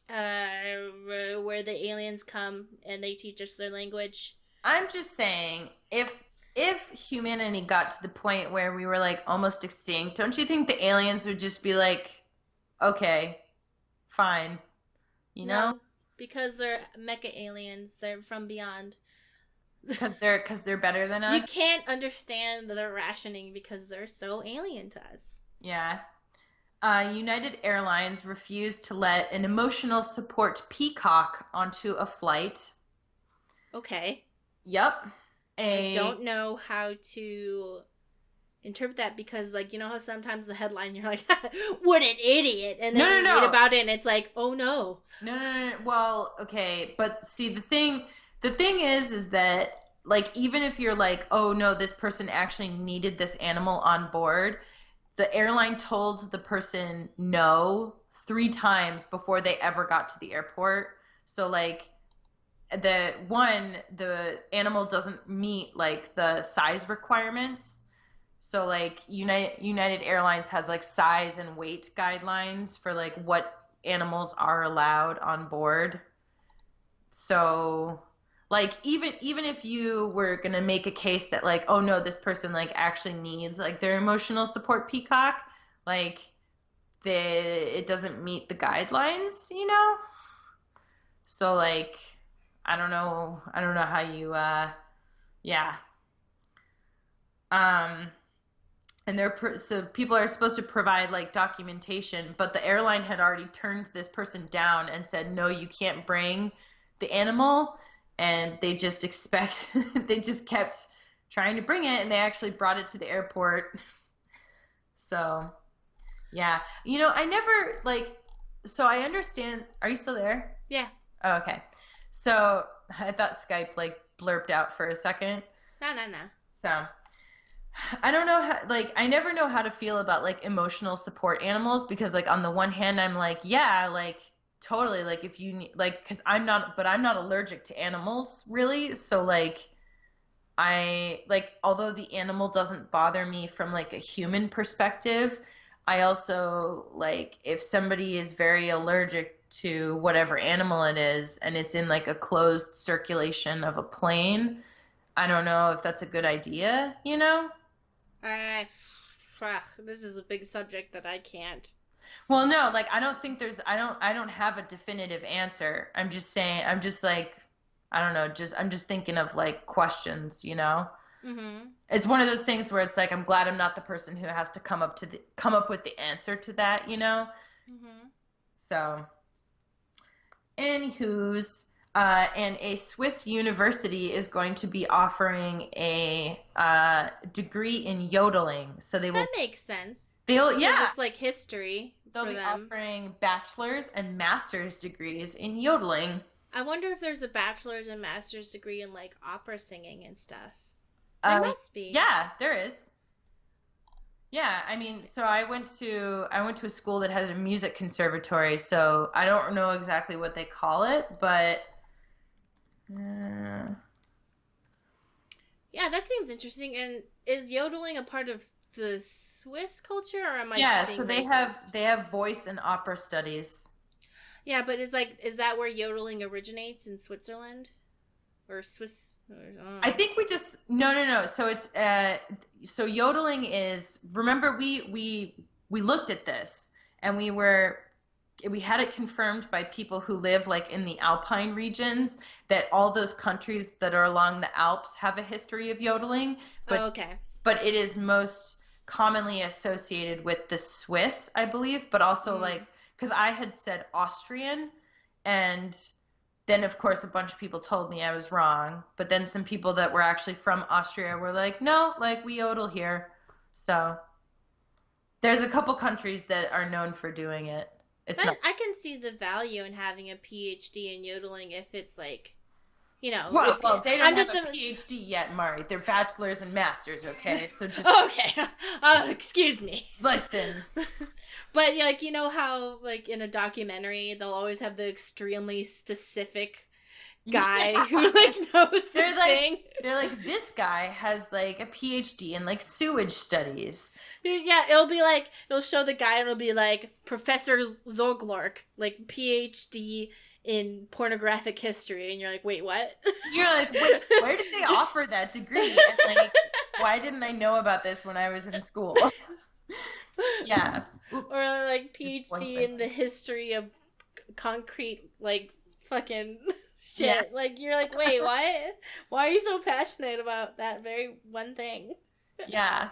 where the aliens come and they teach us their language. I'm just saying, if humanity got to the point where we were like almost extinct, don't you think the aliens would just be like, okay, fine, you know? No, because they're mecha aliens. They're from beyond. Because they're better than us. You can't understand their rationing because they're so alien to us. Yeah. United Airlines refused to let an emotional support peacock onto a flight. Okay. Yep. I don't know how to interpret that, because, like, you know how sometimes the headline, you're like, what an idiot, and then you read about it and it's like, oh no. No. Well, okay, but see, the thing is that, like, even if you're like, oh no, this person actually needed this animal on board, the airline told the person no 3 times before they ever got to the airport. So, like, the animal doesn't meet, like, the size requirements. So, like, United Airlines has, like, size and weight guidelines for, like, what animals are allowed on board. So, like, even if you were going to make a case that, like, oh, no, this person, like, actually needs, like, their emotional support peacock, like, it doesn't meet the guidelines, you know? So, like, I don't know how you, yeah. And so people are supposed to provide, like, documentation, but the airline had already turned this person down and said, no, you can't bring the animal. And they just kept trying to bring it, and they actually brought it to the airport. So, yeah. You know, I never, like, so I understand. Are you still there? Yeah. Oh, okay. So I thought Skype, like, blurped out for a second. No. So I don't know how, like, I never know how to feel about, like, emotional support animals, because, like, on the one hand, I'm like, yeah, like, totally, like, if you need, like, because I'm not allergic to animals, really. So, like, although the animal doesn't bother me from, like, a human perspective, I also, like, if somebody is very allergic to whatever animal it is, and it's in, like, a closed circulation of a plane, I don't know if that's a good idea, you know? This is a big subject that I can't. Well, no, like, I don't have a definitive answer. I'm just saying, I'm just like, I don't know, I'm just thinking of, like, questions, you know? Mm-hmm. It's one of those things where it's like, I'm glad I'm not the person who has to come up with the answer to that, you know? Mm-hmm. So, anywho's, and a Swiss university is going to be offering a degree in yodeling. So they will. That makes sense. It's like history. They'll be offering bachelor's and master's degrees in yodeling. I wonder if there's a bachelor's and master's degree in, like, opera singing and stuff. There must be. Yeah, there is. Yeah, I mean, so I went to a school that has a music conservatory, so I don't know exactly what they call it, but uh, Yeah, that seems interesting. And is yodeling a part of the Swiss culture, or am I just yeah, so being racist? they have voice and opera studies. Yeah, but is that where yodeling originates in Switzerland or Swiss? Or, I don't I know. think we just no. So it's so yodeling is, remember we looked at this and we had it confirmed by people who live like in the Alpine regions that all those countries that are along the Alps have a history of yodeling, but Oh, okay. it is most commonly associated with the Swiss, I believe, but also like Mm. because I had said Austrian, and then of course a bunch of people told me I was wrong, but then some people that were actually from Austria were like, no, like we yodel here. So there's a couple countries that are known for doing it. It's not. I can see the value in having a PhD in yodeling if it's like, Well, it's. they don't I'm have just a a. PhD yet, Mari. They're bachelors and masters, okay? So just Okay. Excuse me. listen. But yeah, like how like in a documentary they'll always have the extremely specific guy Yeah. who like knows the They're like thing. they're like this guy has like a PhD in like sewage studies. Yeah, it'll show the guy and it'll be like Professor Zoglork, like PhD in pornographic history, and you're like, wait, what? You're like, wait, where did they offer that degree? And like, why didn't I know about this when I was in school? Yeah. Oop, Or like just PhD boyfriend. in the history of concrete, like fucking shit. Yeah. Like you're like, wait, what? Why are you so passionate about that very one thing? Yeah.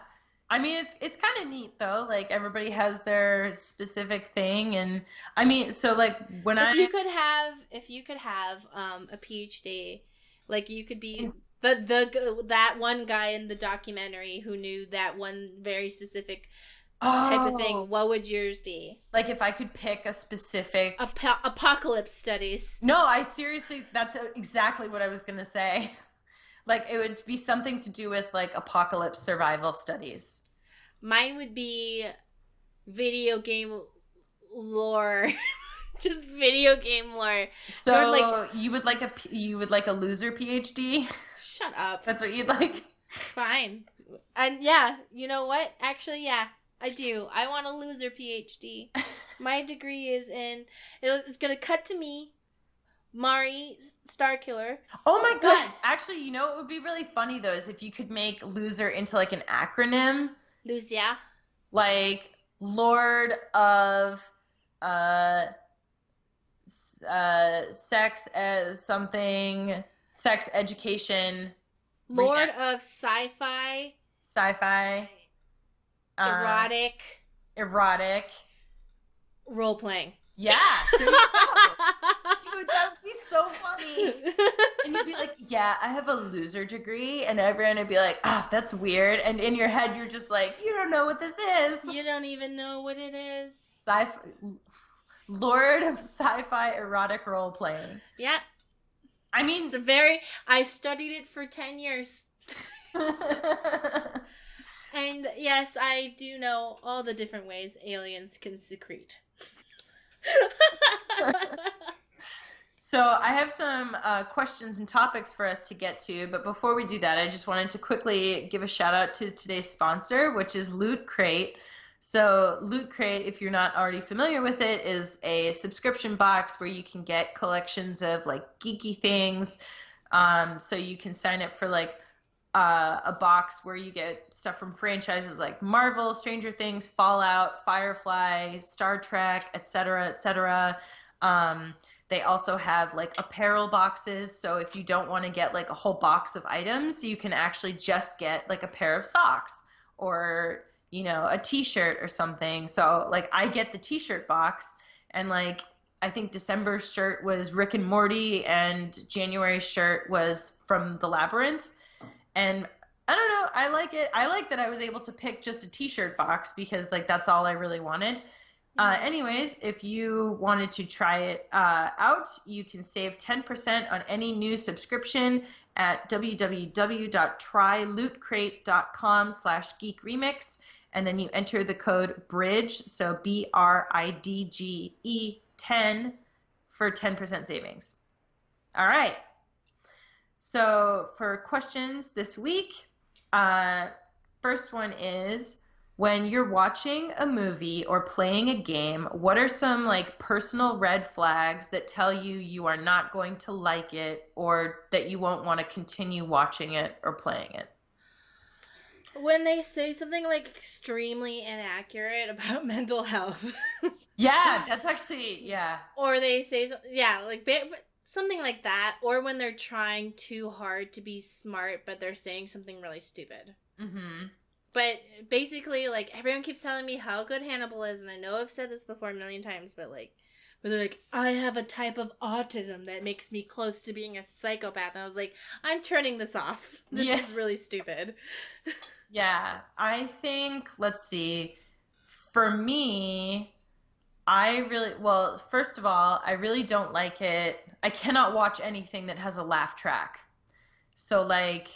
I mean, it's kind of neat though. Like everybody has their specific thing, and I mean, so like when If you could have a PhD, like you could be it's, that one guy in the documentary who knew that one very specific type of thing, oh, what would yours be? like if I could pick a specific. Apocalypse studies. No, I seriously, that's exactly what I was gonna say. Like it would be something to do with like apocalypse survival studies. Mine would be video game lore. Just video game lore. So Like, you would like a loser PhD? shut up. That's what you'd like? Fine. And yeah, you know what? Actually, yeah, I do. I want a loser PhD. My degree is in. It's gonna cut to me, Mari Starkiller. Oh my God. Actually, you know what would be really funny though is if you could make loser into like an acronym, Lucia. like Lord of uh sex as something, sex education, Lord of sci-fi, sci-fi, uh, erotic, erotic. role playing. Yeah, there you go. Dude, that would be so funny. And you'd be like, yeah, I have a loser degree. And everyone would be like, ah, that's weird. And in your head, you're just like, you don't know what this is. You don't even know what it is. Sci-fi, Lord of sci-fi erotic role playing. Yeah. I mean, I studied it for 10 years. And yes, I do know all the different ways aliens can secrete. so I have some questions and topics for us to get to, but before we do that, I just wanted to quickly give a shout out to today's sponsor, which is Loot Crate. So Loot Crate, if you're not already familiar with it, is a subscription box where you can get collections of like geeky things. So you can sign up for like a box where you get stuff from franchises like Marvel, Stranger Things, Fallout, Firefly, Star Trek, etc., etc. They also have like apparel boxes. So if you don't want to get like a whole box of items, you can actually just get like a pair of socks or a t-shirt or something. So like I get the t-shirt box, and like I think December's shirt was Rick and Morty and January's shirt was from The Labyrinth. And I don't know, I like it. I like that I was able to pick just a t-shirt box because like that's all I really wanted. Anyways, if you wanted to try it out, you can save 10% on any new subscription at www.trylootcrate.com/geekremix. and then you enter the code BRIDGE, so BRIDGE 10 for 10% savings. All right. So for questions this week, first one is, when you're watching a movie or playing a game, what are some like personal red flags that tell you you are not going to like it or that you won't want to continue watching it or playing it? When they say something like extremely inaccurate about mental health. Yeah, that's actually, yeah. Or they say, like something like that. Or when they're trying too hard to be smart, but they're saying something really stupid. Mm-hmm. But basically, like, everyone keeps telling me how good Hannibal is, and I know I've said this before a million times, but like, where they're like, I have a type of autism that makes me close to being a psychopath. And I was like, I'm turning this off. This is really stupid. Yeah, I think, let's see, for me, first of all, I really don't like it. I cannot watch anything that has a laugh track. So like,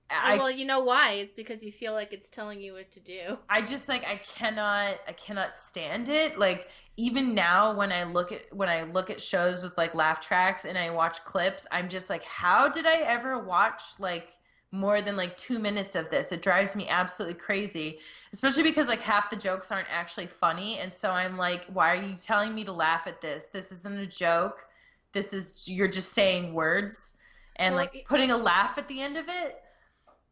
well, you know why? It's because you feel like it's telling you what to do. I just like, I cannot stand it. Like, even now when I look at shows with like laugh tracks and I watch clips, I'm just like, how did I ever watch like more than like 2 minutes of this? It drives me absolutely crazy, especially because like half the jokes aren't actually funny. And so I'm like, why are you telling me to laugh at this? This isn't a joke. You're just saying words and like putting a laugh at the end of it.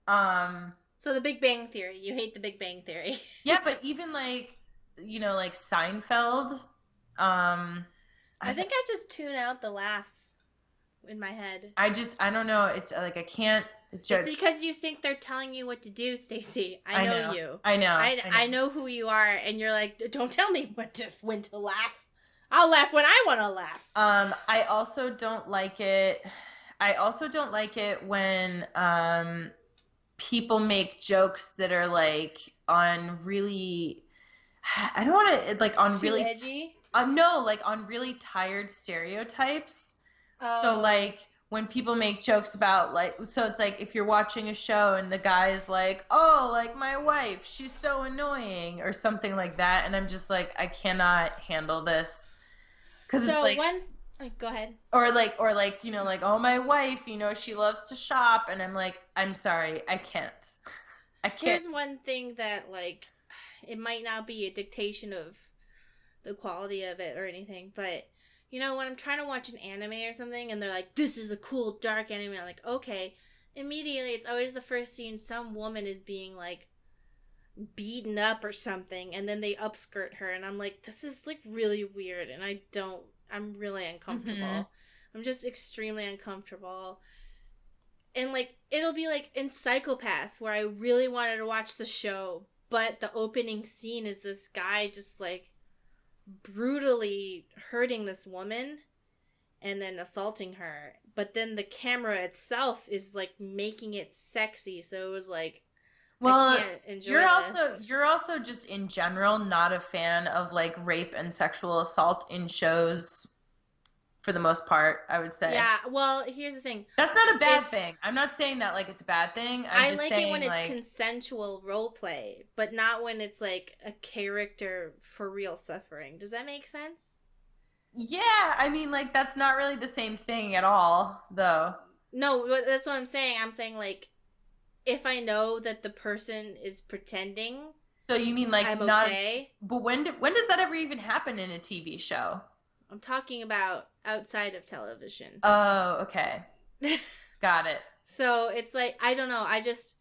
So the Big Bang Theory, you hate the Big Bang Theory. Yeah, but even like, like Seinfeld, I think I just tune out the laughs in my head. I don't know. It's like, I can't. It's because you think they're telling you what to do, Stacy. I know you. I know. I know who you are, and you're like, don't tell me when to laugh. I'll laugh when I want to laugh. I also don't like it. When people make jokes that are like on really, I don't want to, like, on too really edgy. No, like on really tired stereotypes. So like when people make jokes about like, so it's like if you're watching a show and the guy's like, oh, like my wife, she's so annoying or something like that, and I'm just like, I cannot handle this. Because it's like, go ahead. Or like, like, oh, my wife, she loves to shop, and I'm like, I'm sorry, I can't. Here's one thing that, like, it might not be a dictation of the quality of it or anything, but, when I'm trying to watch an anime or something, and they're like, this is a cool, dark anime, I'm like, okay. Immediately, it's always the first scene, some woman is being, like, beaten up or something, and then they upskirt her, and I'm like, this is, like, really weird, and I'm really uncomfortable. Mm-hmm. I'm just extremely uncomfortable. And, like, it'll be, like, in Psychopaths, where I really wanted to watch the show, but the opening scene is this guy just, like, brutally hurting this woman and then assaulting her. But then the camera itself is, like, making it sexy, so it was, like, well, I can't enjoy you're also just in general not a fan of like rape and sexual assault in shows for the most part, I would say. Yeah, well, here's the thing. That's not a bad thing. I'm not saying that like it's a bad thing. I just like saying, it when it's consensual role play, but not when it's like a character for real suffering. Does that make sense? Yeah, I mean, like, that's not really the same thing at all, though. No, that's what I'm saying. I'm saying, like, if I know that the person is pretending, so you mean like I'm not okay. But when does that ever even happen in a TV show? I'm talking about outside of television. Oh, okay. Got it. So it's like, I don't know. I just,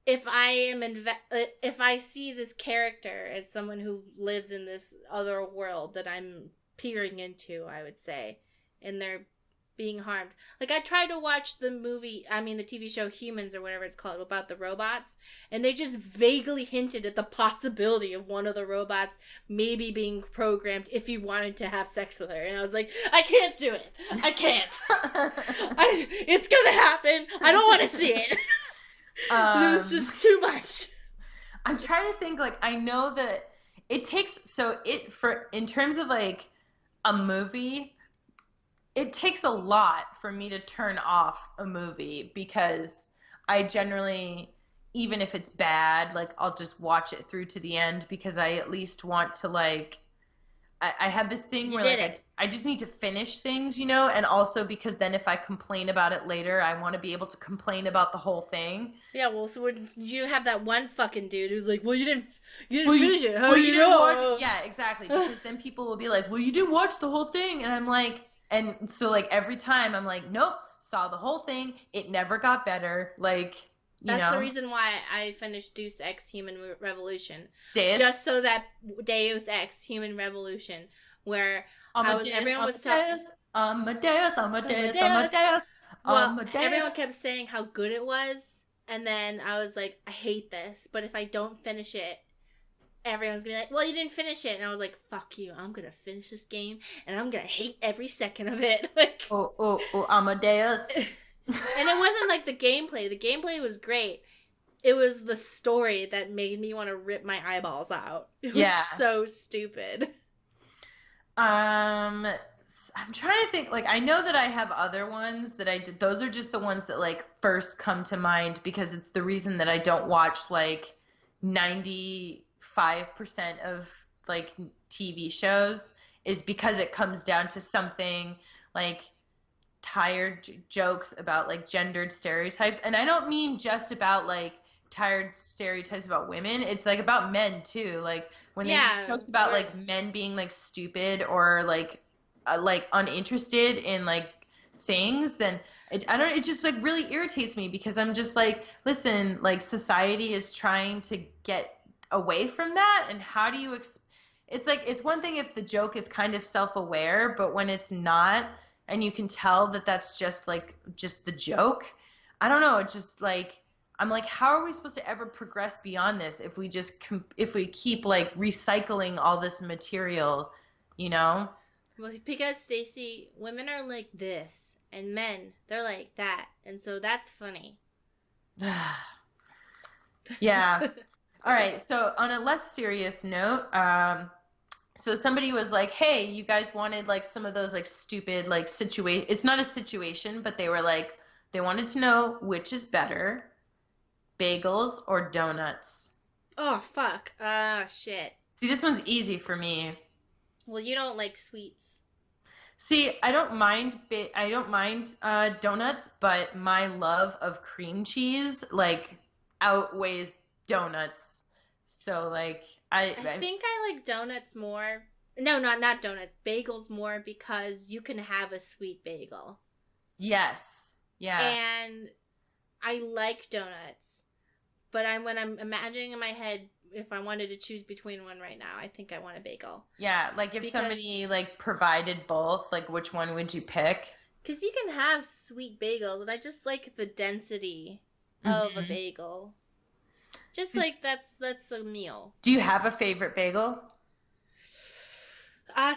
if I see this character as someone who lives in this other world that I'm peering into, I would say, and they're being harmed. Like, I tried to watch the TV show Humans or whatever it's called about the robots, and they just vaguely hinted at the possibility of one of the robots maybe being programmed if he wanted to have sex with her. And I was like, I can't do it. I can't. It's gonna happen. I don't want to see it. It was just too much. I'm trying to think, like, I know that it takes, in terms of like a movie, it takes a lot for me to turn off a movie because I generally even if it's bad, like I'll just watch it through to the end because I at least want to like I have this thing You where did like it. I just need to finish things, you know, and also because then if I complain about it later, I want to be able to complain about the whole thing. Yeah, well, so when you have that one fucking dude who's like, "Well, you didn't Well, finish it. How well, do you you didn't watch. know?" Yeah, exactly. Because then people will be like, "Well, you didn't watch the whole thing," and I'm like, and so like every time I'm like, "Nope, saw the whole thing. It never got better." Like, you That's the know, reason why I finished Deus Ex Human Revolution, Deus, just so that Deus Ex Human Revolution, where Amadeus, everyone was talking. Amadeus, Amadeus, Amadeus, Amadeus. Amadeus, Well, Amadeus. everyone kept saying how good it was, and then I was like, I hate this. But if I don't finish it, everyone's gonna be like, well, you didn't finish it. And I was like, fuck you. I'm gonna finish this game, and I'm gonna hate every second of it. Like, Oh, oh, oh, Amadeus. and it wasn't like the gameplay. The gameplay was great. It was the story that made me want to rip my eyeballs out. It was Yeah. so stupid. I'm trying to think, like, I know that I have other ones that I did. Those are just the ones that, like, first come to mind because it's the reason that I don't watch, like, 95% of, like, TV shows is because it comes down to something, like, tired jokes about, like, gendered stereotypes. And I don't mean just about, like, tired stereotypes about women. It's, like, about men, too. Like, when they make Yeah, jokes about, like, men being, like, stupid or, like uninterested in like things, then I don't. It just like really irritates me because I'm just like, listen, like society is trying to get away from that, and how do you? It's like it's one thing if the joke is kind of self-aware, but when it's not, and you can tell that that's just the joke. I don't know. It's just like I'm like, how are we supposed to ever progress beyond this if we just if we keep like recycling all this material, you know? well, because Stacy, women are like this, and men, they're like that, and so that's funny. Yeah. All right. So on a less serious note, so somebody was like, "Hey, you guys wanted like some of those like stupid like situation. It's not a situation, but they were like they wanted to know which is better, bagels or donuts." Oh fuck. Ah shit. See, this one's easy for me. Well, you don't like sweets. See, I don't mind donuts, but my love of cream cheese like outweighs donuts. So like I think I like donuts more. No, not donuts. Bagels more because you can have a sweet bagel. yes. Yeah. And I like donuts. But when I'm imagining in my head if I wanted to choose between one right now, I think I want a bagel. Yeah, like if Because somebody like provided both, like which one would you pick? cuz you can have sweet bagels and I just like the density of a Hmm. bagel. Just like that's a meal. Do you have a favorite bagel?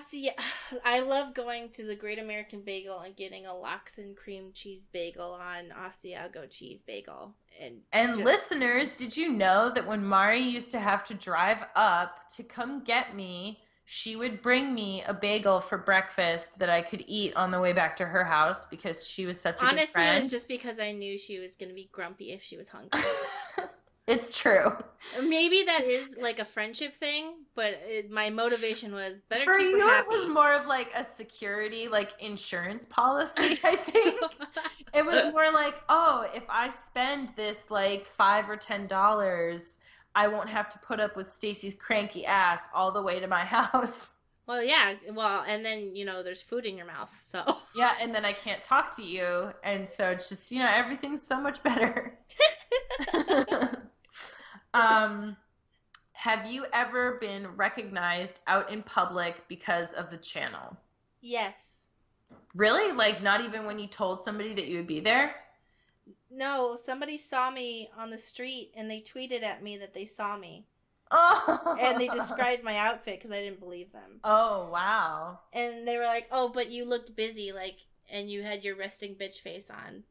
See, I love going to the Great American Bagel and getting a lox and cream cheese bagel on Asiago cheese bagel, and And just listeners, did you know that when Mari used to have to drive up to come get me, she would bring me a bagel for breakfast that I could eat on the way back to her house because she was such a good honestly, it was friend? just because I knew she was gonna be grumpy if she was hungry. It's true. Maybe that is like a friendship thing, but my motivation was better For keep her you, it was happy. more of like a security, like insurance policy, I think. It was more like, oh, if I spend this like $5 or $10, I won't have to put up with Stacy's cranky ass all the way to my house. Well, yeah, well, and then there's food in your mouth, so. Yeah, and then I can't talk to you, and so it's just, everything's so much better. Um, have you ever been recognized out in public because of the channel? Yes. Really? Like not even when you told somebody that you would be there? No, somebody saw me on the street and they tweeted at me that they saw me. And they Oh. described my outfit because I didn't believe them. Oh, wow. And they were like, "Oh, but you looked busy, like, and you had your resting bitch face on."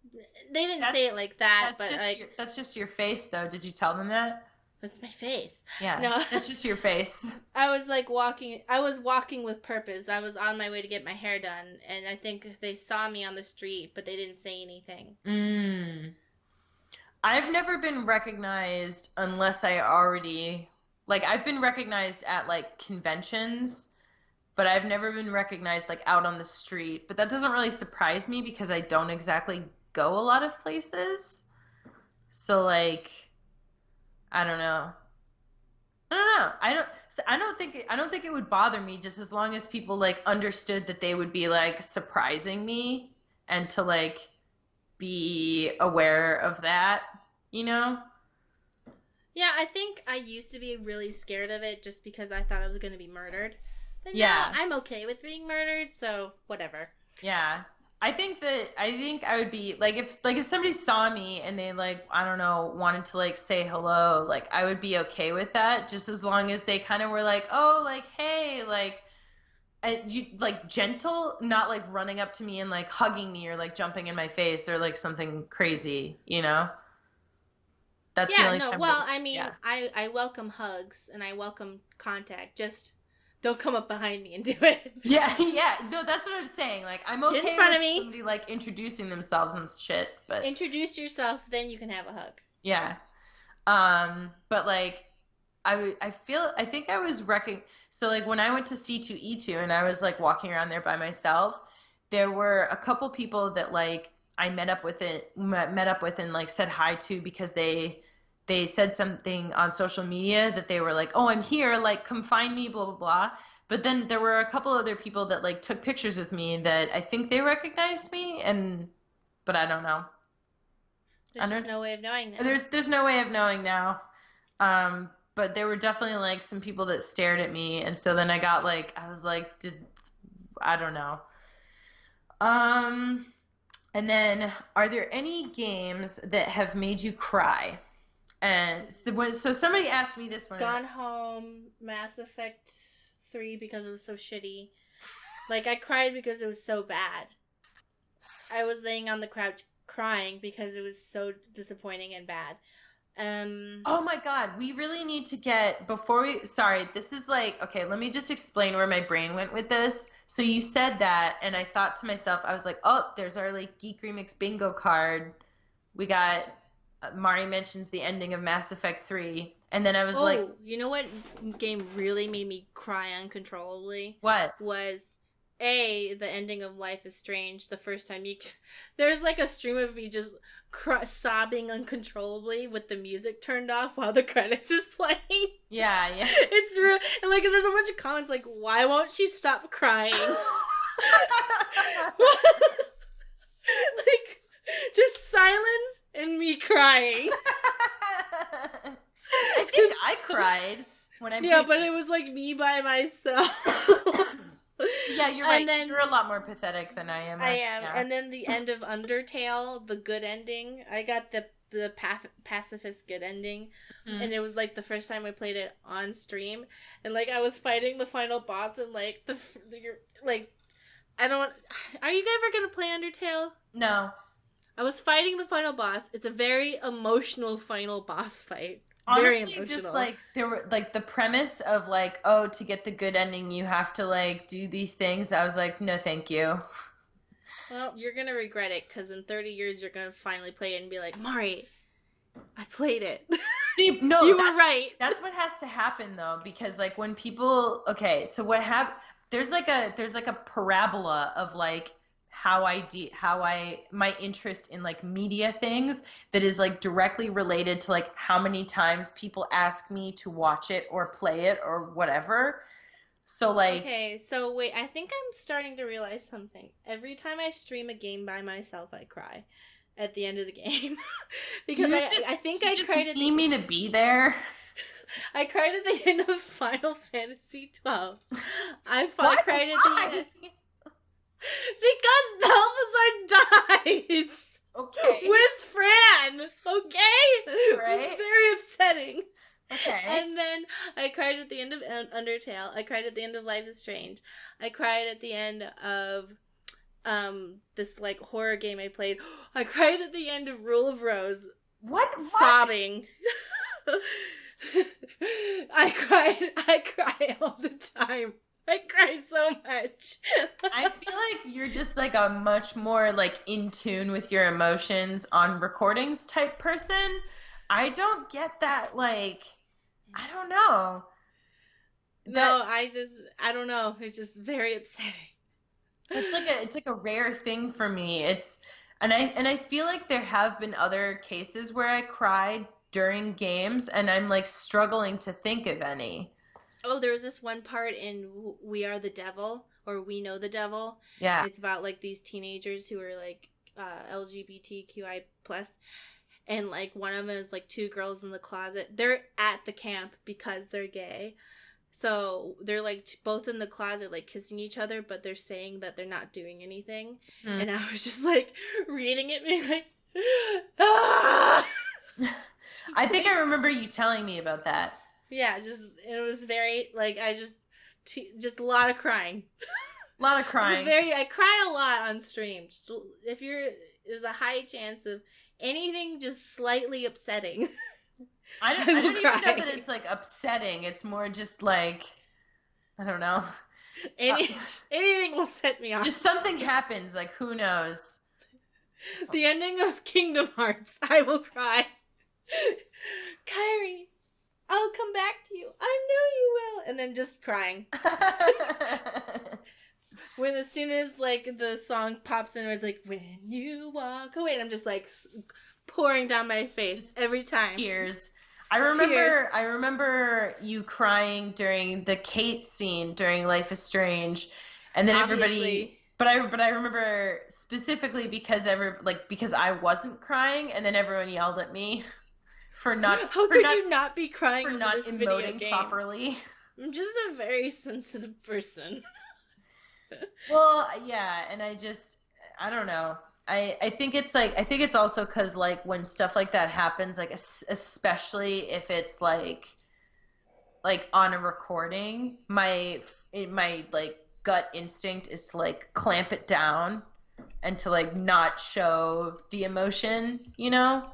They didn't say it That's like that, but like, that's just your face though. Did you tell them that? that's my face. Yeah. No, That's just your face. I was like walking. I was walking with purpose. I was on my way to get my hair done, and I think they saw me on the street, but they didn't say anything. Mm. I've never been recognized unless I already like I've been recognized at like conventions, but I've never been recognized like out on the street. But that doesn't really surprise me because I don't exactly go a lot of places. So like I don't know. I don't know. I don't think it would bother me just as long as people like understood that they would be like surprising me and to like be aware of that, you know? Yeah, I think I used to be really scared of it just because I thought I was going to be murdered. But now Yeah. I'm okay with being murdered, so whatever. Yeah. I think I would be like if somebody saw me and they like I don't know wanted to like say hello, like I would be okay with that just as long as they kind of were like, "Oh, like hey, like you like gentle, not like running up to me and like hugging me or like jumping in my face or like something crazy, you know?" That's the Yeah, only no, time well, that I mean, yeah. I welcome hugs and I welcome contact. Just don't come up behind me and do it. Yeah, yeah. No, that's what I'm saying. Like I'm Get in okay front with of me, somebody like introducing themselves and shit, but introduce yourself, then you can have a hug. yeah. But like I think I was wrecking. So like when I went to C2E2 and I was like walking around there by myself, there were a couple people that like I met up with and like said hi to because they said something on social media that they were like, "Oh, I'm here, like come find me, blah blah blah." But then there were a couple other people that like took pictures with me that I think they recognized me and but I don't know. I There's just don't no way of knowing now. there's no way of knowing now. But there were definitely like some people that stared at me, and so then I got like I was like, did I don't know. Um, and then are there any games that have made you cry? And so somebody asked me this one. Gone Home, Mass Effect 3 because it was so shitty. Like, I cried because it was so bad. I was laying on the couch crying because it was so disappointing and bad. Oh my God, we really need to get before we sorry, this is like okay, let me just explain where my brain went with this. So you said that and I thought to myself, I was like, "Oh, there's our like Geek Remix bingo card. We got Mari mentions the ending of Mass Effect 3." And then I was like, Oh, you know what game really made me cry uncontrollably? "What?" Was the ending of Life is Strange. The first time you, there's like a stream of me just sobbing uncontrollably with the music turned off while the credits is playing. Yeah, yeah. It's real, and like there's a bunch of comments like, "Why won't she stop crying?" Like just silence and me crying. I think I cried when I Yeah, but it was like me by myself. Yeah, you're right. And then You're a lot more pathetic than I am. I am. Yeah. And then the end of Undertale, the good ending. I got the pacifist good ending, and it was like the first time I played it on stream, and like I was fighting the final boss, and like like I don't. Are you ever gonna play Undertale? No. I was fighting the final boss. It's a very emotional final boss fight. Very Honestly, emotional. just like there were like the premise of like, oh, to get the good ending, you have to like do these things. I was like, no, thank you. Well, you're gonna regret it because in 30 years you're gonna finally play it and be like, Mari, I played it. See, no, you were right. That's what has to happen though, because like when people, okay, so what happened? There's like a parabola of like how my interest in like media things that is like directly related to like how many times people ask me to watch it or play it or whatever. So like Okay, so wait, I think I'm starting to realize something. Every time I stream a game by myself, I cry at the end of the game. Because I think I cried at need me to be there. I cried at the end of Final Fantasy 12. I cried at the end. Because Balthazar dies! Okay. With Fran! Okay? Right? It's very upsetting. Okay. And then I cried at the end of Undertale. I cried at the end of Life is Strange. I cried at the end of this like horror game I played. I cried at the end of Rule of Rose. What? Sobbing. I cry all the time. I cry so much. I feel like you're just like a much more like in tune with your emotions on recordings type person. I don't get that, like, I don't know. No, I don't know. It's just very upsetting. It's like a rare thing for me. And I feel like there have been other cases where I cried during games, and I'm like struggling to think of any. Oh, there was this one part in We Are the Devil, or We Know the Devil. Yeah. It's about like these teenagers who are like LGBTQI plus, and like one of them is like two girls in the closet. They're at the camp because they're gay. So they're like both in the closet like kissing each other, but they're saying that they're not doing anything. And I was just like reading it being like, ah! I think I remember you telling me about that. Yeah, it was very like just a lot of crying. A lot of crying. I cry a lot on stream. Just, there's a high chance of anything just slightly upsetting. I don't even know that it's like upsetting. It's more just like, I don't know. Anything will set me off. Just something happens, like who knows. The ending of Kingdom Hearts, I will cry. Kyrie, I'll come back to you. I know you will. And then just crying. When as soon as like the song pops in, where it's like, when you walk away, and I'm just like pouring down my face every time. Tears. I remember you crying during the Kate scene during Life is Strange, and then Obviously. But I remember specifically because I wasn't crying, and then everyone yelled at me for not. How could you not be crying for over not this video emoting game? properly? I'm just a very sensitive person. Well, yeah, and I don't know. I think it's also because like when stuff like that happens, like especially if it's like on a recording, my like gut instinct is to like clamp it down and to like not show the emotion, you know?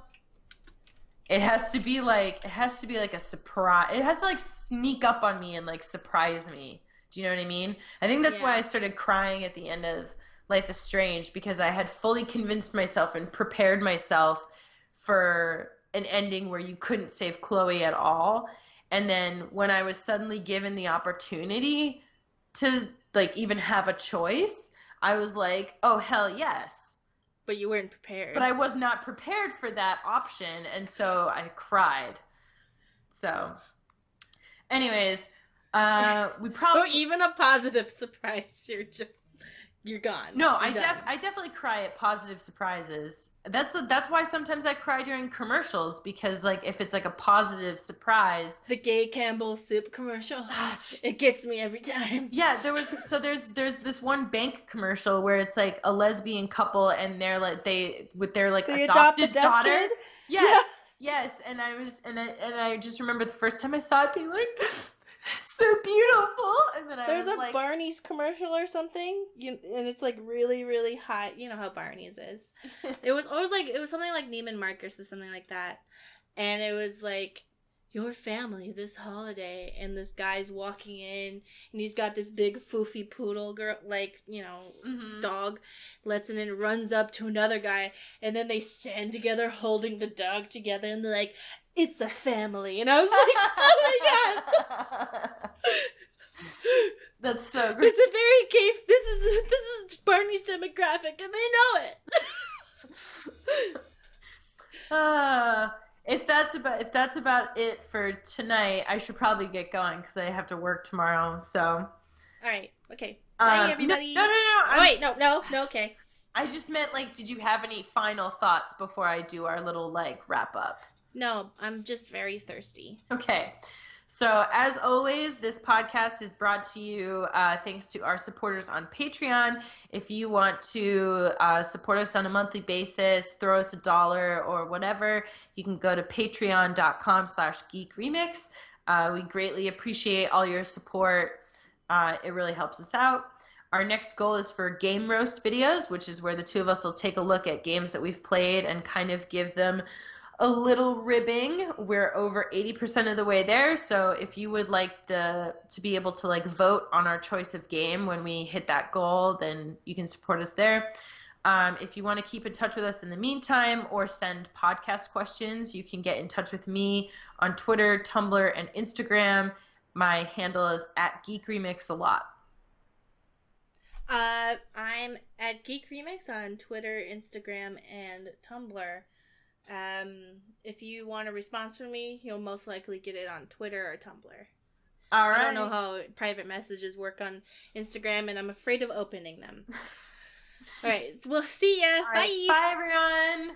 It has to be like a surprise. It has to like sneak up on me and like surprise me. Do you know what I mean? I think that's why I started crying at the end of Life is Strange, because I had fully convinced myself and prepared myself for an ending where you couldn't save Chloe at all. And then when I was suddenly given the opportunity to like even have a choice, I was like, oh, hell yes. But you weren't prepared. But I was not prepared for that option, and so I cried. So, anyways, we probably... So even a positive surprise, you're gone. No, I definitely cry at positive surprises. That's why sometimes I cry during commercials, because like if it's like a positive surprise. The gay Campbell soup commercial, it gets me every time. Yeah, there's this one bank commercial where it's like a lesbian couple and they're like with their like adopted daughter. Kid? Yes, yeah. Yes, and I just remember the first time I saw it being like, so beautiful. And then there's a Barney's commercial or something, and it's like really, really hot. You know how Barney's is. It was something like Neiman Marcus or something like that, and it was like, your family this holiday, and this guy's walking in and he's got this big foofy poodle girl, like, dog, lets it in, runs up to another guy, and then they stand together holding the dog together, and they're like, it's a family. And I was like, oh my god. That's so great. It's a very gay, this is Barney's demographic, and they know it. If that's about it for tonight, I should probably get going because I have to work tomorrow. So, all right, okay, bye everybody. No. Oh, wait, no, okay. I just meant like, did you have any final thoughts before I do our little like wrap up? No, I'm just very thirsty. Okay. So, as always, this podcast is brought to you thanks to our supporters on Patreon. If you want to support us on a monthly basis, throw us $1 or whatever, you can go to patreon.com/geekremix. We greatly appreciate all your support. It really helps us out. Our next goal is for game roast videos, which is where the two of us will take a look at games that we've played and kind of give them a little ribbing. We're over 80% of the way there. So if you would like to be able to like vote on our choice of game when we hit that goal, then you can support us there. If you want to keep in touch with us in the meantime or send podcast questions, you can get in touch with me on Twitter, Tumblr, and Instagram. My handle is @GeekRemixAlot. I'm at Geek Remix on Twitter, Instagram, and Tumblr. If you want a response from me, you'll most likely get it on Twitter or Tumblr. All right. I don't know how private messages work on Instagram, and I'm afraid of opening them. All right, we'll see ya. All Bye. right. Bye, everyone.